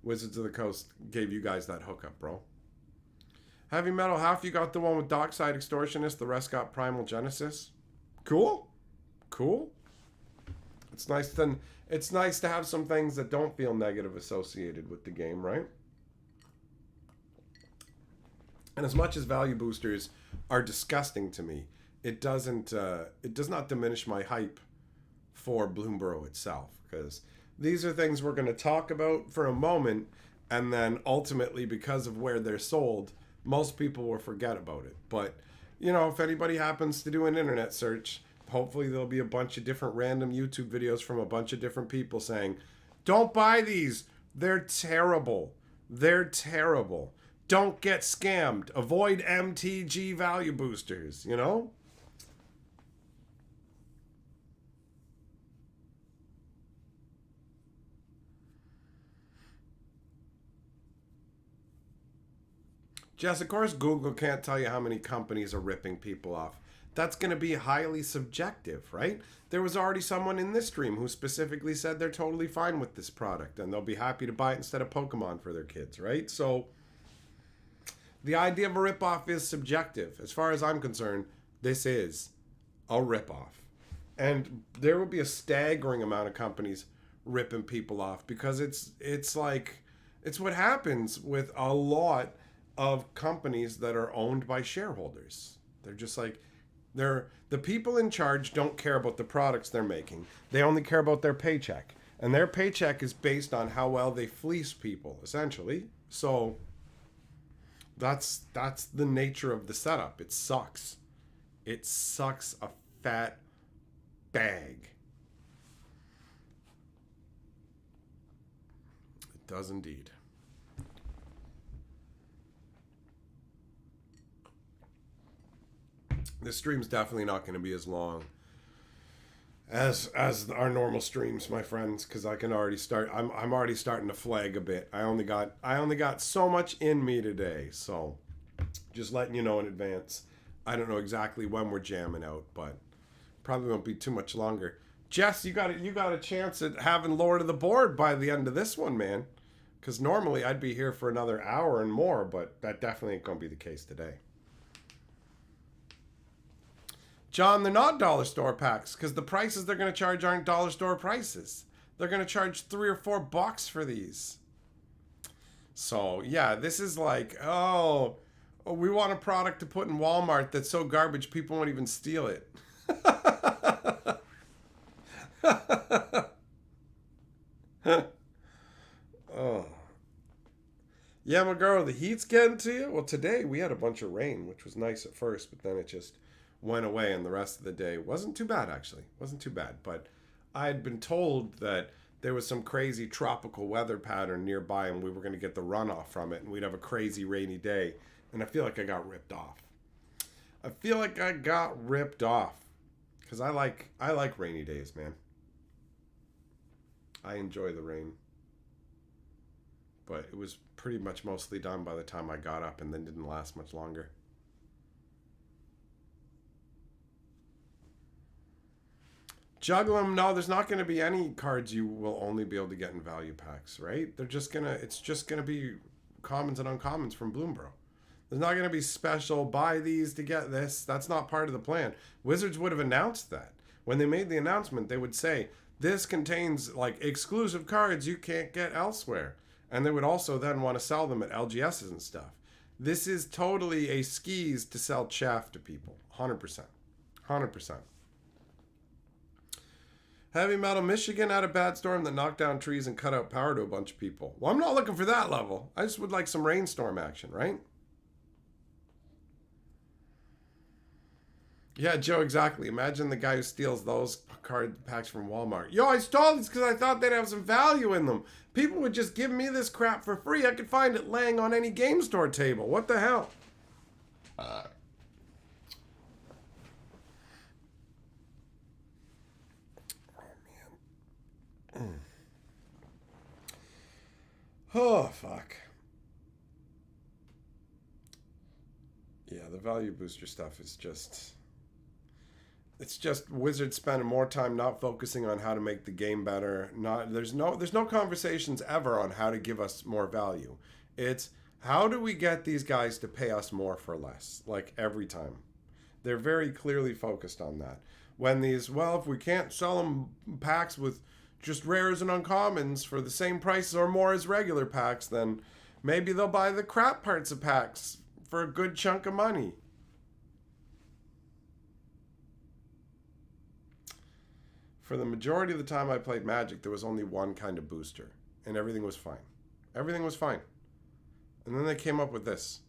Wizards of the Coast gave you guys that hookup, bro. Heavy Metal, half you got the one with Dockside Extortionist, the rest got Primal Genesis. Cool. Cool. It's nice to have some things that don't feel negative associated with the game, right? And as much as value boosters are disgusting to me, it does not diminish my hype for Bloomburrow itself, because these are things we're going to talk about for a moment, and then ultimately, because of where they're sold, most people will forget about it. But, you know, if anybody happens to do an internet search, hopefully there'll be a bunch of different random YouTube videos from a bunch of different people saying, don't buy these. They're terrible. They're terrible. Don't get scammed. Avoid MTG value boosters, you know? Jess, of course, Google can't tell you how many companies are ripping people off. That's going to be highly subjective, right? There was already someone in this stream who specifically said they're totally fine with this product and they'll be happy to buy it instead of Pokemon for their kids, right? So the idea of a ripoff is subjective. As far as I'm concerned, this is a ripoff. And there will be a staggering amount of companies ripping people off because it's what happens with a lot of companies that are owned by shareholders. They're just like, the people in charge don't care about the products they're making. They only care about their paycheck. And their paycheck is based on how well they fleece people, essentially. So that's the nature of the setup. It sucks. It sucks a fat bag. It does indeed. This stream's definitely not going to be as long as our normal streams, my friends, because I can already start. I'm already starting to flag a bit. I only got so much in me today, so just letting you know in advance. I don't know exactly when we're jamming out, but probably won't be too much longer. Jess, you got a chance at having Lord of the Board by the end of this one, man. Because normally I'd be here for another hour and more, but that definitely ain't gonna be the case today. John, they're not dollar store packs because the prices they're going to charge aren't dollar store prices. They're going to charge $3 or $4 for these. So, yeah, this is like, oh, we want a product to put in Walmart that's so garbage people won't even steal it. Oh. Yeah, my girl, the heat's getting to you? Well, today we had a bunch of rain, which was nice at first, but then it just went away, and the rest of the day wasn't too bad, actually. Wasn't too bad, but I had been told that there was some crazy tropical weather pattern nearby, and we were going to get the runoff from it, and we'd have a crazy rainy day, and I feel like I got ripped off. Because I like rainy days, man. I enjoy the rain. But it was pretty much mostly done by the time I got up, and then didn't last much longer. Juggle them. No, there's not going to be any cards you will only be able to get in value packs, right? It's just gonna be commons and uncommons from Bloomburrow. There's not gonna be special buy these to get this. That's not part of the plan. Wizards would have announced that. When they made the announcement, they would say, this contains like exclusive cards you can't get elsewhere. And they would also then want to sell them at LGSs and stuff. This is totally a skis to sell chaff to people. 100%. 100%. Heavy Metal Michigan had a bad storm that knocked down trees and cut out power to a bunch of people. Well, I'm not looking for that level. I just would like some rainstorm action, right? Yeah, Joe, exactly. Imagine the guy who steals those card packs from Walmart. Yo, I stole these because I thought they'd have some value in them. People would just give me this crap for free. I could find it laying on any game store table. What the hell? Oh, fuck. Yeah, the value booster stuff is just... It's just Wizards spending more time not focusing on how to make the game better. There's no conversations ever on how to give us more value. It's how do we get these guys to pay us more for less? Like every time. They're very clearly focused on that. When these, well, if we can't sell them packs with just rares and uncommons for the same price or more as regular packs, then maybe they'll buy the crap parts of packs for a good chunk of money. For the majority of the time I played Magic, there was only one kind of booster, and everything was fine. Everything was fine. And then they came up with this.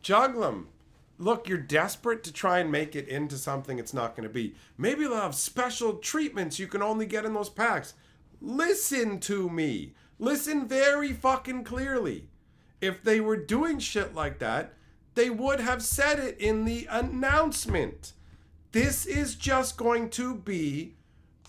Juggle 'em. Look, you're desperate to try and make it into something it's not going to be. Maybe they'll have special treatments you can only get in those packs. Listen to me. Listen very fucking clearly. If they were doing shit like that, they would have said it in the announcement. This is just going to be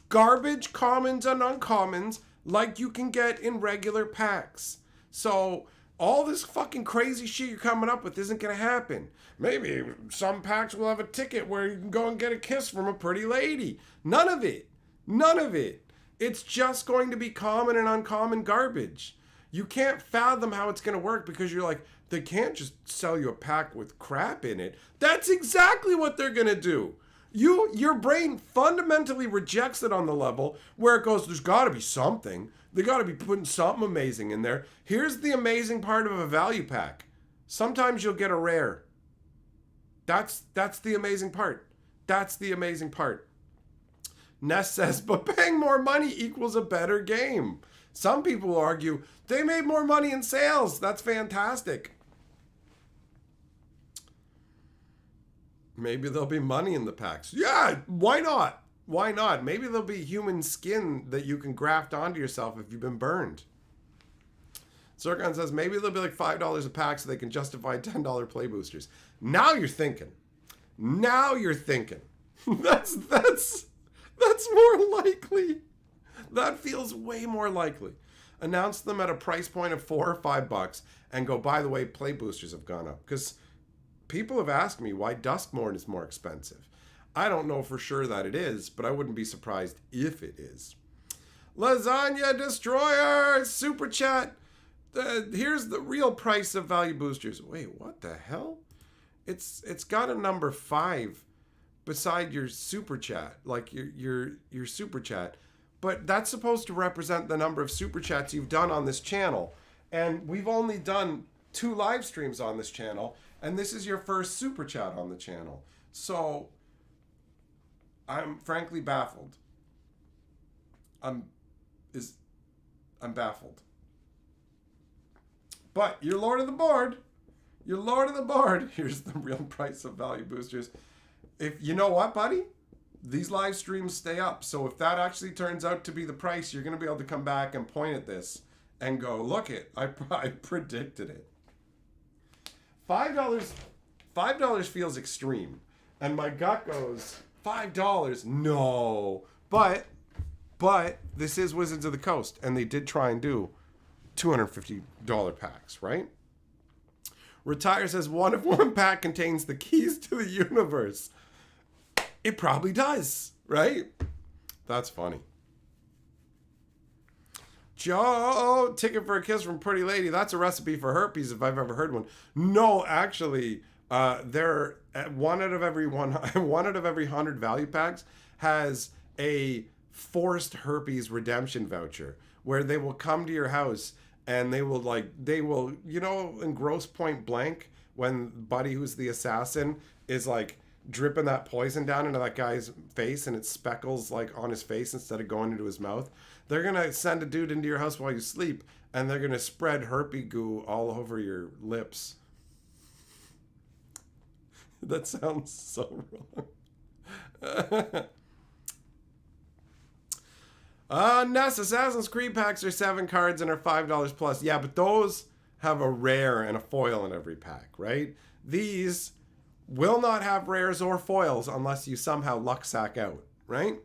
garbage commons and uncommons like you can get in regular packs. So all this fucking crazy shit you're coming up with isn't going to happen. Maybe some packs will have a ticket where you can go and get a kiss from a pretty lady. None of it. None of it. It's just going to be common and uncommon garbage. You can't fathom how it's going to work because you're like, they can't just sell you a pack with crap in it. That's exactly what they're going to do. Your brain fundamentally rejects it on the level where it goes, there's got to be something. They got to be putting something amazing in there. Here's the amazing part of a value pack. Sometimes you'll get a rare. That's the amazing part. That's the amazing part. Ness says, but paying more money equals a better game. Some people argue, they made more money in sales. That's fantastic. Maybe there'll be money in the packs. Yeah, why not? Why not? Maybe there'll be human skin that you can graft onto yourself if you've been burned. Zircon says, maybe they'll be like $5 a pack so they can justify $10 play boosters. Now you're thinking. Now you're thinking. That's more likely. That feels way more likely. Announce them at a price point of $4 or $5 and go, by the way, play boosters have gone up. Because people have asked me why Duskmorn is more expensive. I don't know for sure that it is, but I wouldn't be surprised if it is. Lasagna Destroyer, Super Chat. Here's the real price of value boosters. Wait, what the hell? It's got a number 5 beside your Super Chat, like your Super Chat. But that's supposed to represent the number of Super Chats you've done on this channel. And we've only done 2 live streams on this channel, and this is your first Super Chat on the channel. So I'm frankly baffled. I'm baffled. But you're Lord of the Board. You're Lord of the Board. Here's the real price of value boosters. If you know what, buddy? These live streams stay up. So if that actually turns out to be the price, you're going to be able to come back and point at this and go, look it, I predicted it. $5 feels extreme. And my gut goes, $5? No. But this is Wizards of the Coast, and they did try and do $250 packs, right? Retire says, what if one pack contains the keys to the universe? It probably does, right? That's funny. Joe, ticket for a kiss from Pretty Lady. That's a recipe for herpes if I've ever heard one. No, actually, they're one out of every 100 value packs has a forced herpes redemption voucher where they will come to your house and they will, you know, in Gross Point Blank, when Buddy, who's the assassin, is like dripping that poison down into that guy's face and it speckles like on his face instead of going into his mouth. They're going to send a dude into your house while you sleep and they're going to spread herpy goo all over your lips. That sounds so wrong. Ness, Assassin's Creed packs are 7 cards and are $5 plus. Yeah, but those have a rare and a foil in every pack, right? These will not have rares or foils unless you somehow luck sack out, right?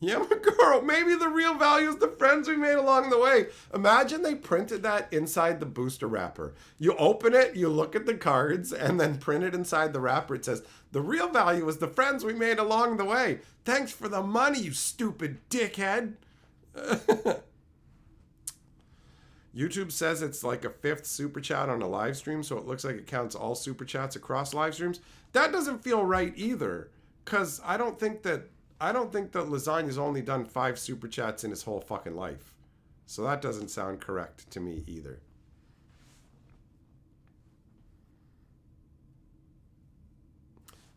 Yamaguro, maybe the real value is the friends we made along the way. Imagine they printed that inside the booster wrapper. You open it, you look at the cards, and then print it inside the wrapper. It says, the real value is the friends we made along the way. Thanks for the money, you stupid dickhead. YouTube says it's like a 5th super chat on a live stream, so it looks like it counts all super chats across live streams. That doesn't feel right either, because I don't think that Lasagna's only done 5 super chats in his whole fucking life. So that doesn't sound correct to me either.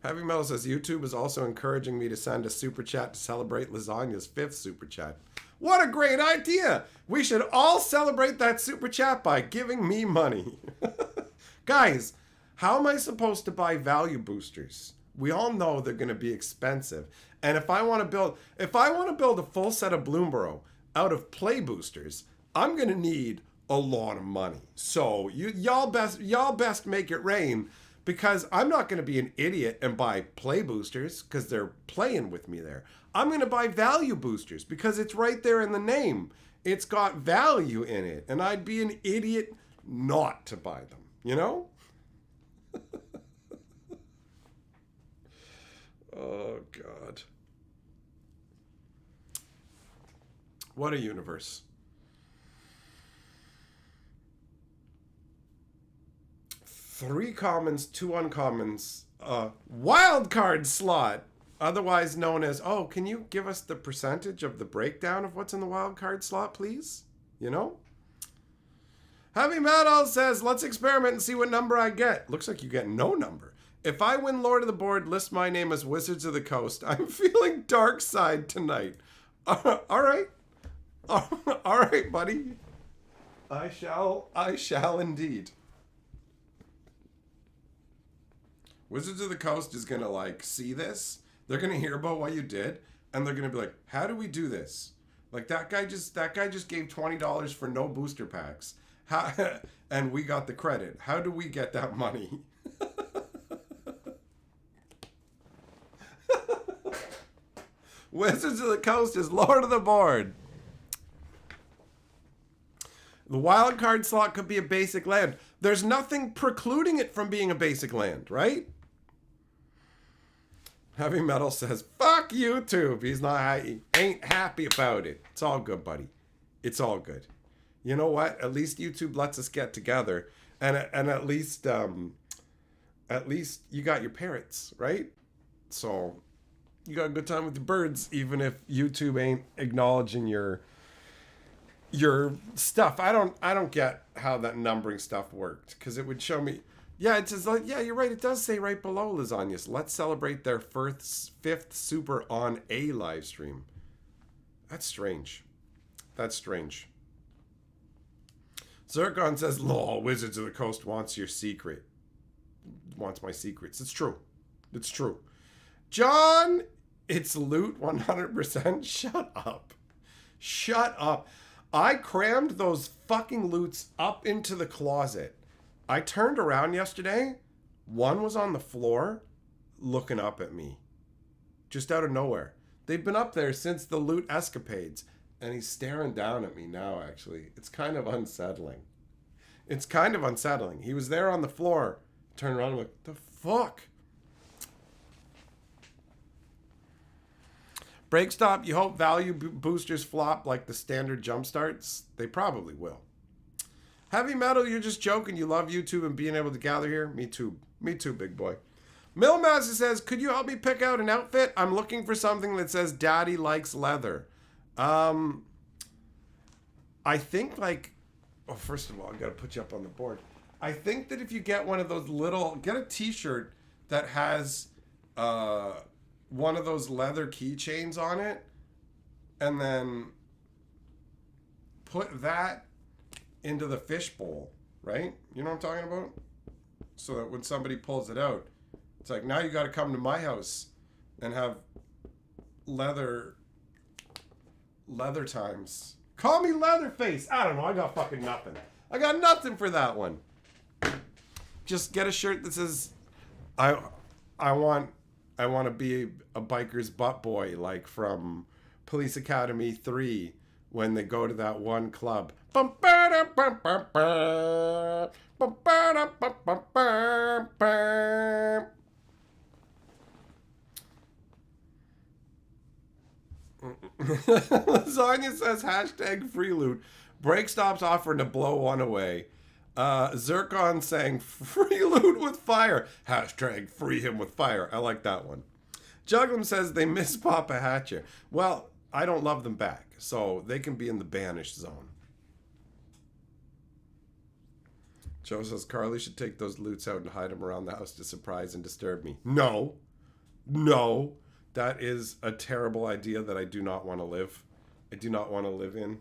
Heavy Metal says YouTube is also encouraging me to send a super chat to celebrate Lasagna's 5th super chat. What a great idea! We should all celebrate that super chat by giving me money. Guys, how am I supposed to buy value boosters? We all know they're going to be expensive. And if I want to build a full set of Bloomburrow out of play boosters, I'm gonna need a lot of money. So y'all best make it rain, because I'm not gonna be an idiot and buy play boosters because they're playing with me there. I'm gonna buy value boosters because it's right there in the name. It's got value in it, and I'd be an idiot not to buy them, you know? Oh, God. What a universe. 3 commons, 2 uncommons, wild card slot, otherwise known as, oh, can you give us the percentage of the breakdown of what's in the wild card slot, please? You know? Heavy Metal says, let's experiment and see what number I get. Looks like you get no number. If I win Lord of the Board, list my name as Wizards of the Coast. I'm feeling dark side tonight. All right. All right, buddy. I shall indeed. Wizards of the Coast is going to, like, see this. They're going to hear about what you did, and they're going to be like, how do we do this? Like, that guy just gave $20 for no booster packs. And we got the credit. How do we get that money? Wizards of the Coast is Lord of the Board. The wild card slot could be a basic land. There's nothing precluding it from being a basic land, right? Heavy Metal says, fuck YouTube. He ain't happy about it. It's all good, buddy. It's all good. You know what? At least YouTube lets us get together. And at least you got your parrots, right? So you got a good time with the birds, even if YouTube ain't acknowledging your stuff. I don't get how that numbering stuff worked, because it would show me. Yeah, it says, like, yeah, you're right. It does say right below Lasagna's. Let's celebrate their fifth super on a live stream. That's strange. That's strange. Zircon says, lol, Wizards of the Coast wants your secret. Wants my secrets. It's true. It's true. John, it's loot 100%. Shut up. Shut up. I crammed those fucking loots up into the closet. I turned around yesterday. One was on the floor looking up at me. Just out of nowhere. They've been up there since the loot escapades. And he's staring down at me now, actually. It's kind of unsettling. It's kind of unsettling. He was there on the floor. Turned around and I'm like, the fuck? Break stop, you hope value boosters flop like the standard jump starts? They probably will. Heavy Metal, you're just joking. You love YouTube and being able to gather here? Me too. Me too, big boy. Millmaster says, could you help me pick out an outfit? I'm looking for something that says Daddy likes leather. I think, like, oh, first of all, I got to put you up on the board. I think that if you get one of those get a t-shirt that has one of those leather keychains on it, and then put that into the fishbowl, right? You know what I'm talking about? So that when somebody pulls it out, it's like, now you got to come to my house and have leather times. Call me Leatherface. I don't know. I got fucking nothing. I got nothing for that one. Just get a shirt that says, I want to be a biker's butt boy, like from Police Academy 3 when they go to that one club. Lasagna says hashtag free loot. Break stops offering to blow one away. Zircon saying free loot with fire. Hashtag free him with fire. I like that one. Juglum says they miss Papa Hatcher. Well, I don't love them back, so they can be in the banished zone. Joe says Carly should take those loots out and hide them around the house to surprise and disturb me. No. No. That is a terrible idea that I do not want to live. I do not want to live in.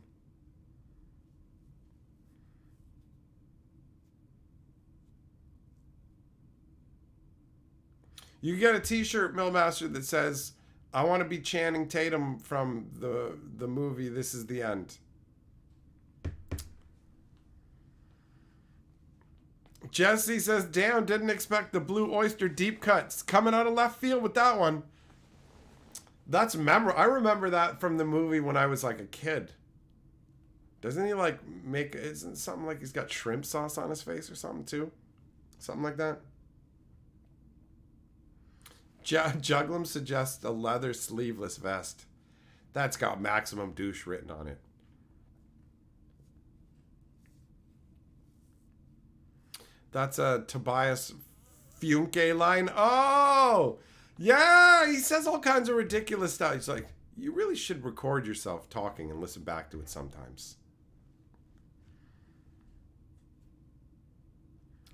You get a t-shirt, Millmaster, that says, I want to be Channing Tatum from the movie This Is the End. Jesse says, damn, didn't expect the Blue Oyster deep cuts. Coming out of left field with that one. That's memorable. I remember that from the movie when I was like a kid. Doesn't he like make, isn't something like he's got shrimp sauce on his face or something too? Something like that. Juglum suggests a leather sleeveless vest. That's got maximum douche written on it. That's a Tobias Funke line. Oh! Yeah! He says all kinds of ridiculous stuff. He's like, you really should record yourself talking and listen back to it sometimes.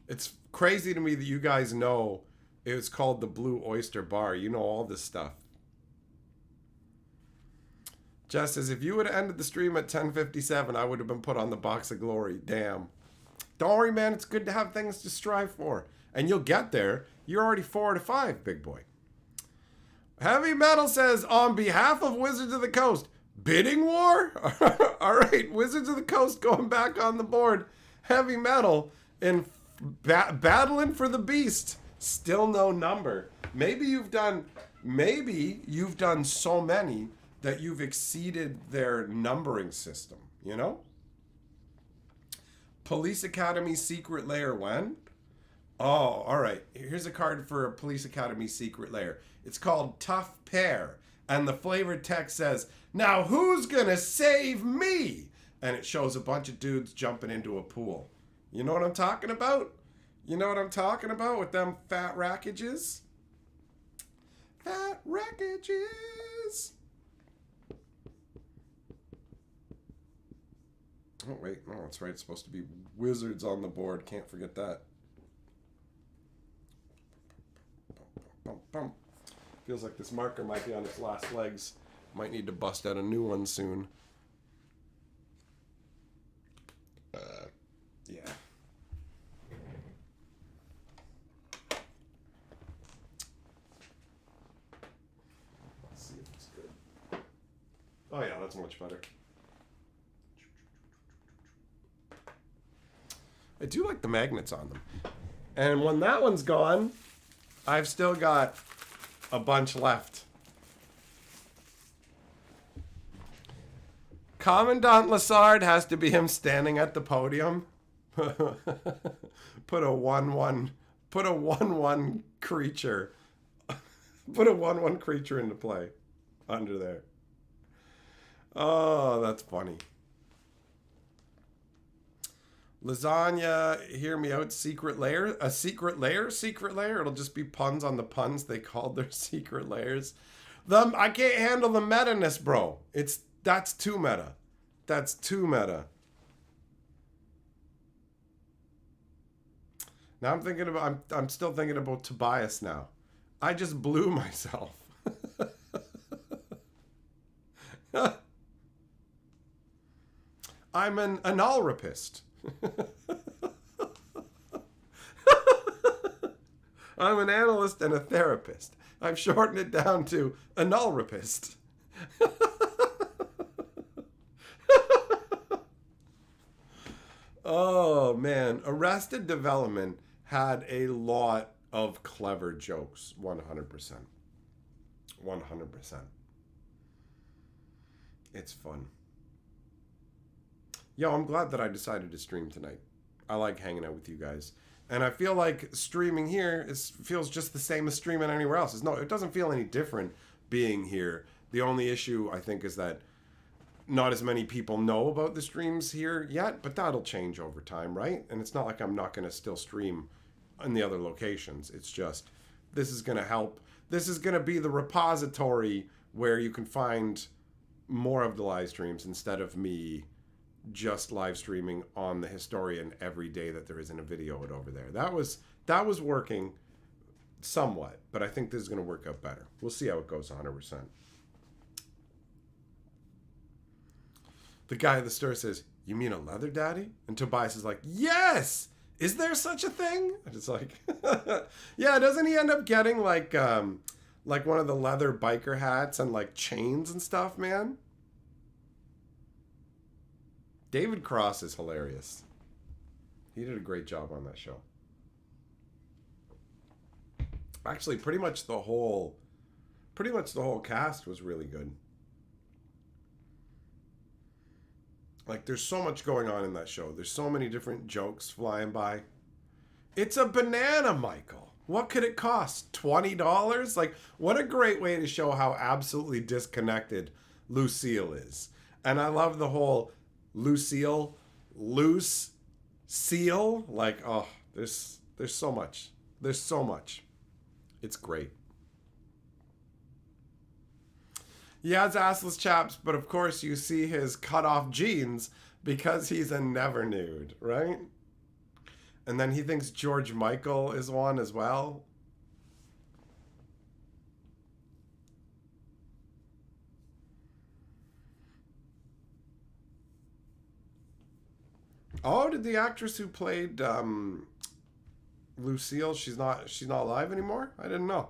It's crazy to me that you guys know it was called the Blue Oyster Bar. You know all this stuff. Jess says, if you would have ended the stream at 10:57, I would have been put on the Box of Glory. Damn. Don't worry, man. It's good to have things to strive for. And you'll get there. You're already 4 to 5, big boy. Heavy Metal says, on behalf of Wizards of the Coast, bidding war? All right, Wizards of the Coast going back on the board. Heavy Metal in battling for the beast. Still no number. Maybe you've done so many that you've exceeded their numbering system, you know? Police Academy Secret Lair when? Oh, all right. Here's a card for a Police Academy Secret Lair. It's called Tough Pear. And the flavored text says, now who's gonna save me? And it shows a bunch of dudes jumping into a pool. You know what I'm talking about? You know what I'm talking about with them fat rackages? Fat rackages. Oh, wait. No, that's right. It's supposed to be Wizards on the board. Can't forget that. Feels like this marker might be on its last legs. Might need to bust out a new one soon. Yeah. Let's see if it's good. Oh yeah, that's much better. I do like the magnets on them. And when that one's gone, I've still got a bunch left. Commandant Lassard has to be him standing at the podium. Put a 1/1 creature. Put a 1/1 creature into play under there. Oh, that's funny. Lasagna, hear me out, Secret Lair. A secret lair? Secret lair? It'll just be puns on the puns they called their secret lairs. I can't handle the meta-ness, bro. That's too meta. That's too meta. Now I'm still thinking about Tobias now. I just blew myself. I'm an analrapist. I'm an analyst and a therapist. I've shortened it down to analrapist. Oh man, Arrested Development had a lot of clever jokes. 100%. 100%. It's fun. Yo, I'm glad that I decided to stream tonight. I like hanging out with you guys. And I feel like streaming here feels just the same as streaming anywhere else. It doesn't feel any different being here. The only issue, I think, is that not as many people know about the streams here yet, but that'll change over time, right? And it's not like I'm not going to still stream in the other locations. It's just, this is going to help. This is going to be the repository where you can find more of the live streams instead of me just live streaming on the Historian every day that there isn't a video over there. That was working somewhat, but I think this is going to work out better. We'll see how it goes 100%. The guy at the store says, you mean a leather daddy? And Tobias is like, yes! Is there such a thing? And it's like, yeah, doesn't he end up getting like one of the leather biker hats and like chains and stuff, man? David Cross is hilarious. He did a great job on that show. Actually, pretty much the whole cast was really good. Like, there's so much going on in that show. There's so many different jokes flying by. It's a banana, Michael. What could it cost? $20? Like, what a great way to show how absolutely disconnected Lucille is. And I love the whole Lucille, loose seal. Like, oh, there's so much. There's so much. It's great. He has assless chaps, but of course you see his cut off jeans because he's a never nude, right? And then he thinks George Michael is one as well. Oh, did the actress who played Lucille, she's not alive anymore? I didn't know.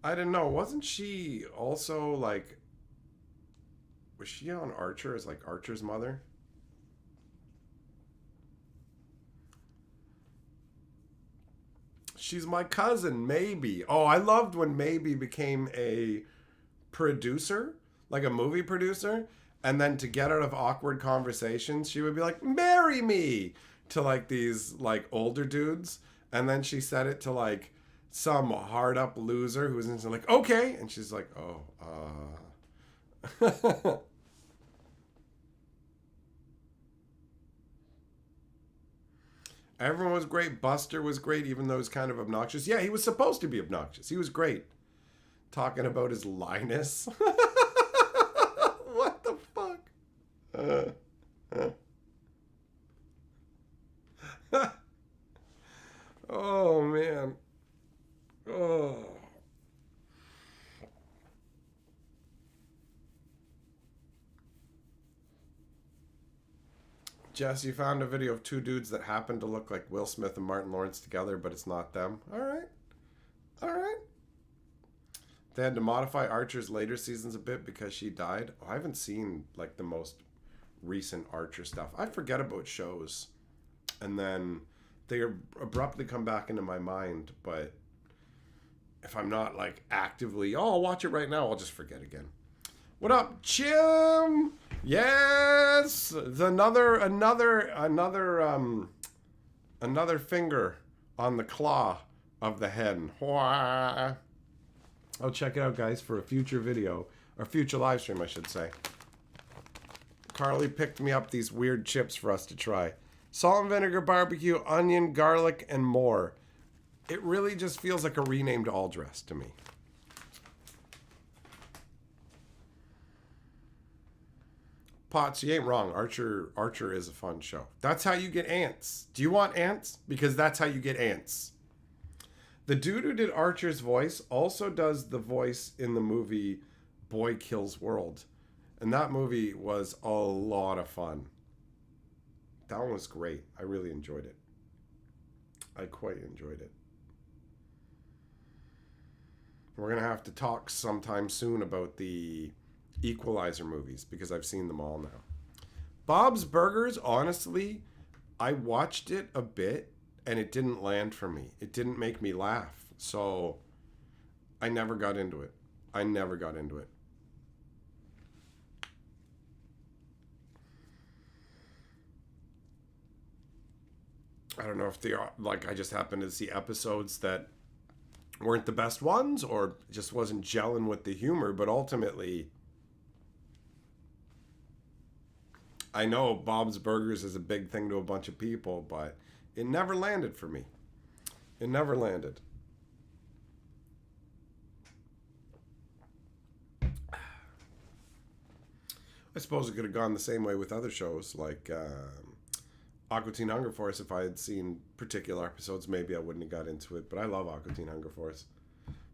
Wasn't she also like, was she on Archer as like Archer's mother? She's my cousin, maybe. Oh, I loved when Maybe became a producer, like a movie producer, and then to get out of awkward conversations, she would be like, "Marry me," to like these like older dudes, and then she said it to like some hard up loser who's into like, "Okay," and she's like, "Oh, Everyone was great. Buster was great, even though he was kind of obnoxious. Yeah, he was supposed to be obnoxious. He was great. Talking about his Linus. What the fuck? Oh, man. Oh. Jess, you found a video of two dudes that happen to look like Will Smith and Martin Lawrence together, but it's not them. All right. All right. They had to modify Archer's later seasons a bit because she died. Oh, I haven't seen like the most recent Archer stuff. I forget about shows. And then they abruptly come back into my mind, but if I'm not like actively, oh, I'll watch it right now, I'll just forget again. What up, Chim? Yes, another finger on the claw of the hen. Oh, check it out, guys, for a future video or future live stream, I should say. Carly picked me up these weird chips for us to try. Salt and vinegar barbecue, onion, garlic, and more. It really just feels like a renamed all dress to me. Potts, you ain't wrong. Archer is a fun show. That's how you get ants. Do you want ants? Because that's how you get ants. The dude who did Archer's voice also does the voice in the movie Boy Kills World. And that movie was a lot of fun. That one was great. I really enjoyed it. I quite enjoyed it. We're going to have to talk sometime soon about the Equalizer movies because I've seen them all now. Bob's Burgers, honestly, I watched it a bit and it didn't land for me. It didn't make me laugh. So I never got into it. I don't know if they are, like, I just happened to see episodes that weren't the best ones or just wasn't gelling with the humor, but ultimately I know Bob's Burgers is a big thing to a bunch of people, but it never landed for me. It never landed. I suppose it could have gone the same way with other shows like Aqua Teen Hunger Force. If I had seen particular episodes, maybe I wouldn't have got into it, but I love Aqua Teen Hunger Force.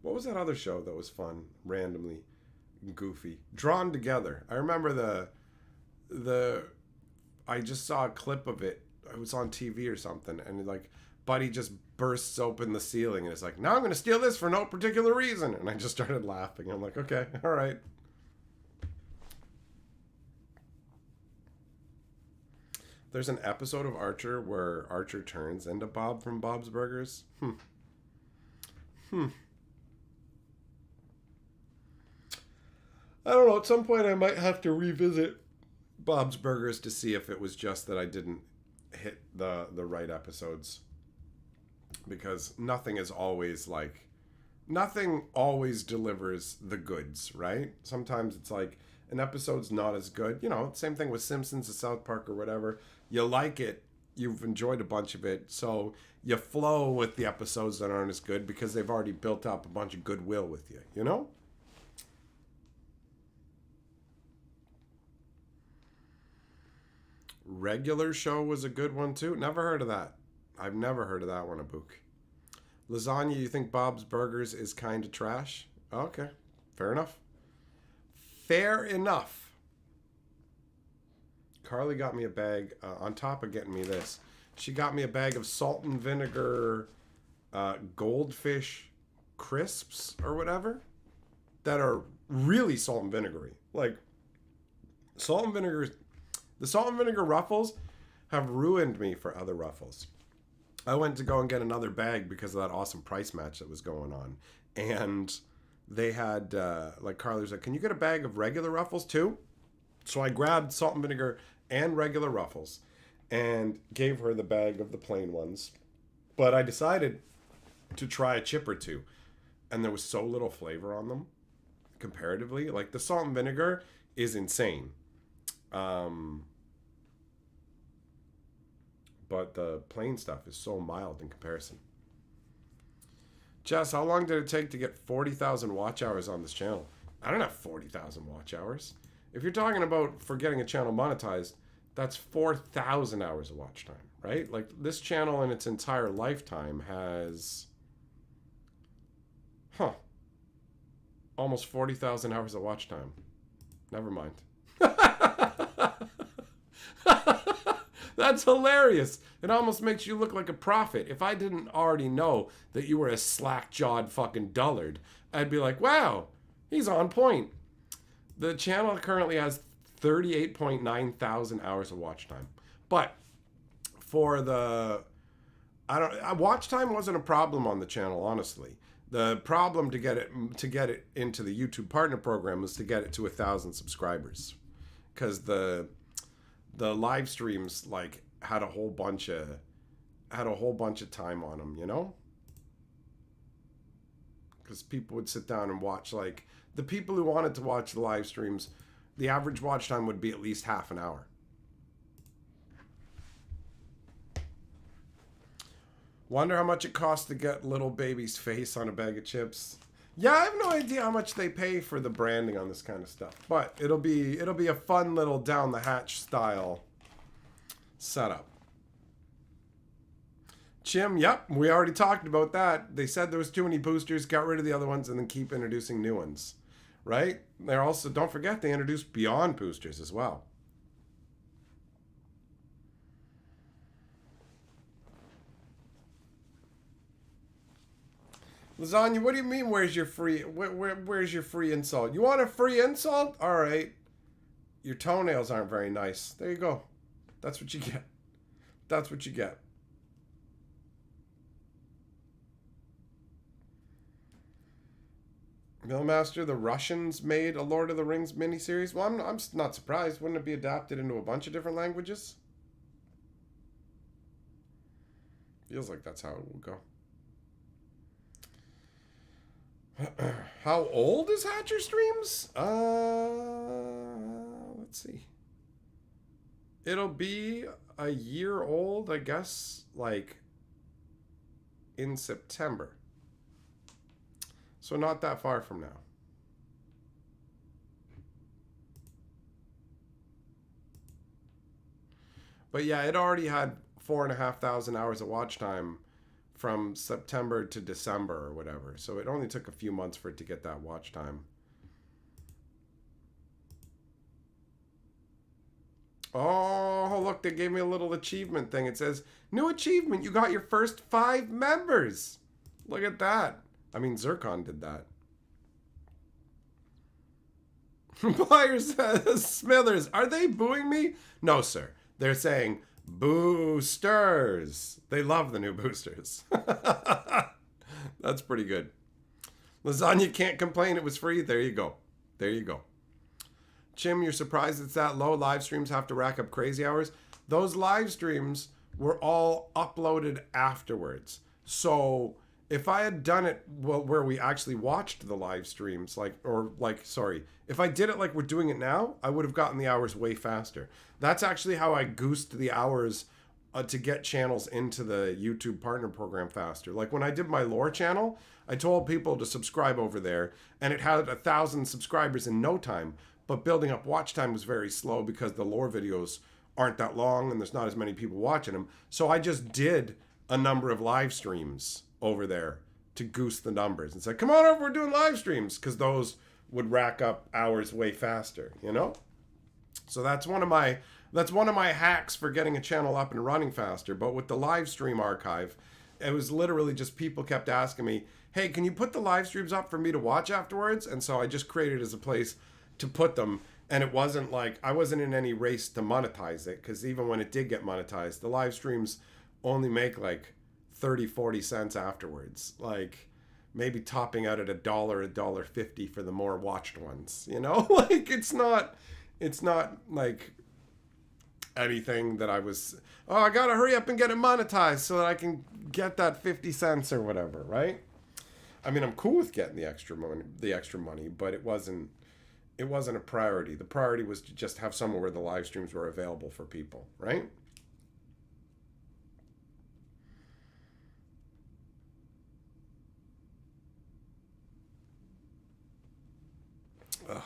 What was that other show that was fun, randomly goofy? Drawn Together. I remember I just saw a clip of it. It was on TV or something, and like Buddy just bursts open the ceiling and it's like, now I'm going to steal this for no particular reason. And I just started laughing. I'm like, okay, all right. There's an episode of Archer where Archer turns into Bob from Bob's Burgers. I don't know. At some point, I might have to revisit Bob's Burgers to see if it was just that I didn't hit the right episodes. Because nothing always delivers the goods, right? Sometimes it's like an episode's not as good. You know, same thing with Simpsons or South Park or whatever. You like it, you've enjoyed a bunch of it, so you flow with the episodes that aren't as good because they've already built up a bunch of goodwill with you, you know? Regular Show was a good one too. Never heard of that. I've never heard of that one, Abook. Lasagna, you think Bob's Burgers is kind of trash? Okay, fair enough. Fair enough. Carly got me a bag, on top of getting me this, she got me a bag of salt and vinegar goldfish crisps or whatever that are really salt and vinegary. Like, salt and vinegar, the salt and vinegar Ruffles have ruined me for other Ruffles. I went to go and get another bag because of that awesome price match that was going on. And they had, like Carly was like, can you get a bag of regular Ruffles too? So I grabbed salt and vinegar and regular Ruffles and gave her the bag of the plain ones. But I decided to try a chip or two. And there was so little flavor on them comparatively. Like, the salt and vinegar is insane. But the plain stuff is so mild in comparison. Jess, how long did it take to get 40,000 watch hours on this channel? I don't have 40,000 watch hours. If you're talking about for getting a channel monetized, that's 4,000 hours of watch time, right? Like, this channel in its entire lifetime has, almost 40,000 hours of watch time. Never mind. That's hilarious. It almost makes you look like a prophet. If I didn't already know that you were a slack-jawed fucking dullard, I'd be like, wow, he's on point. The channel currently has 38.9 thousand hours of watch time. But for the, watch time wasn't a problem on the channel, honestly. The problem to get it into the YouTube Partner Program was to get it to 1,000 subscribers, because the live streams like had a whole bunch of time on them, you know? Because people would sit down and watch, like, the people who wanted to watch the live streams, the average watch time would be at least half an hour. Wonder how much it costs to get little baby's face on a bag of chips. Yeah, I have no idea how much they pay for the branding on this kind of stuff, but it'll be a fun little down the hatch style setup. Chim, yep, we already talked about that. They said there was too many boosters, got rid of the other ones, and then keep introducing new ones, right? They're also, don't forget, they introduced Beyond boosters as well. Lasagna, what do you mean, where's your free, where's your free insult? You want a free insult? All right. Your toenails aren't very nice. There you go. That's what you get. That's what you get. Millmaster, the Russians made a Lord of the Rings miniseries. Well, I'm not surprised. Wouldn't it be adapted into a bunch of different languages? Feels like that's how it will go. How old is Hatcher Streams? Let's see. It'll be a year old, I guess, like in September. So not that far from now. But yeah, it already had 4,500 hours of watch time from September to December or whatever. So it only took a few months for it to get that watch time. Oh, look, they gave me a little achievement thing. It says, new achievement, you got your first 5 members. Look at that. I mean, Zircon did that. Buyer says, Smithers, are they booing me? No, sir. They're saying, boosters. They love the new boosters. That's pretty good. Lasagna can't complain. It was free. There you go. There you go. Chim, you're surprised it's that low? Live streams have to rack up crazy hours. Those live streams were all uploaded afterwards. So if I had done it where we actually watched the live streams, if I did it like we're doing it now, I would have gotten the hours way faster. That's actually how I goosed the hours to get channels into the YouTube partner program faster. Like when I did my lore channel, I told people to subscribe over there, and it had 1,000 subscribers in no time. But building up watch time was very slow because the lore videos aren't that long and there's not as many people watching them. So I just did a number of live streams over there to goose the numbers and said, come on over, we're doing live streams, because those would rack up hours way faster, you know? So that's one of my hacks for getting a channel up and running faster. But with the live stream archive, it was literally just people kept asking me, hey, can you put the live streams up for me to watch afterwards? And so I just created it as a place to put them. And it wasn't like, I wasn't in any race to monetize it, because even when it did get monetized, the live streams only make like 30, 40 cents afterwards. Like maybe topping out at $1, $1.50 for the more watched ones, you know? Like it's not like anything that I was, oh, I gotta hurry up and get it monetized so that I can get that 50 cents or whatever, right? I mean, I'm cool with getting the extra money, but it wasn't a priority. The priority was to just have somewhere where the live streams were available for people, right? Ugh.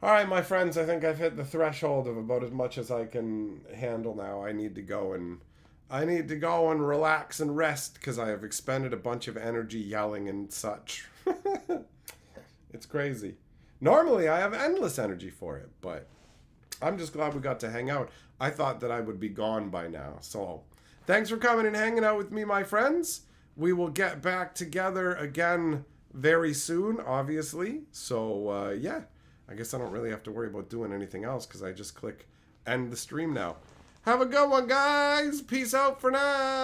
All right, my friends, I think I've hit the threshold of about as much as I can handle now. I need to go and relax and rest, because I have expended a bunch of energy yelling and such. It's crazy. Normally, I have endless energy for it, but I'm just glad we got to hang out. I thought that I would be gone by now. So thanks for coming and hanging out with me, my friends. We will get back together again very soon, obviously. So, yeah, I guess I don't really have to worry about doing anything else, because I just click end the stream now. Have a good one, guys. Peace out for now.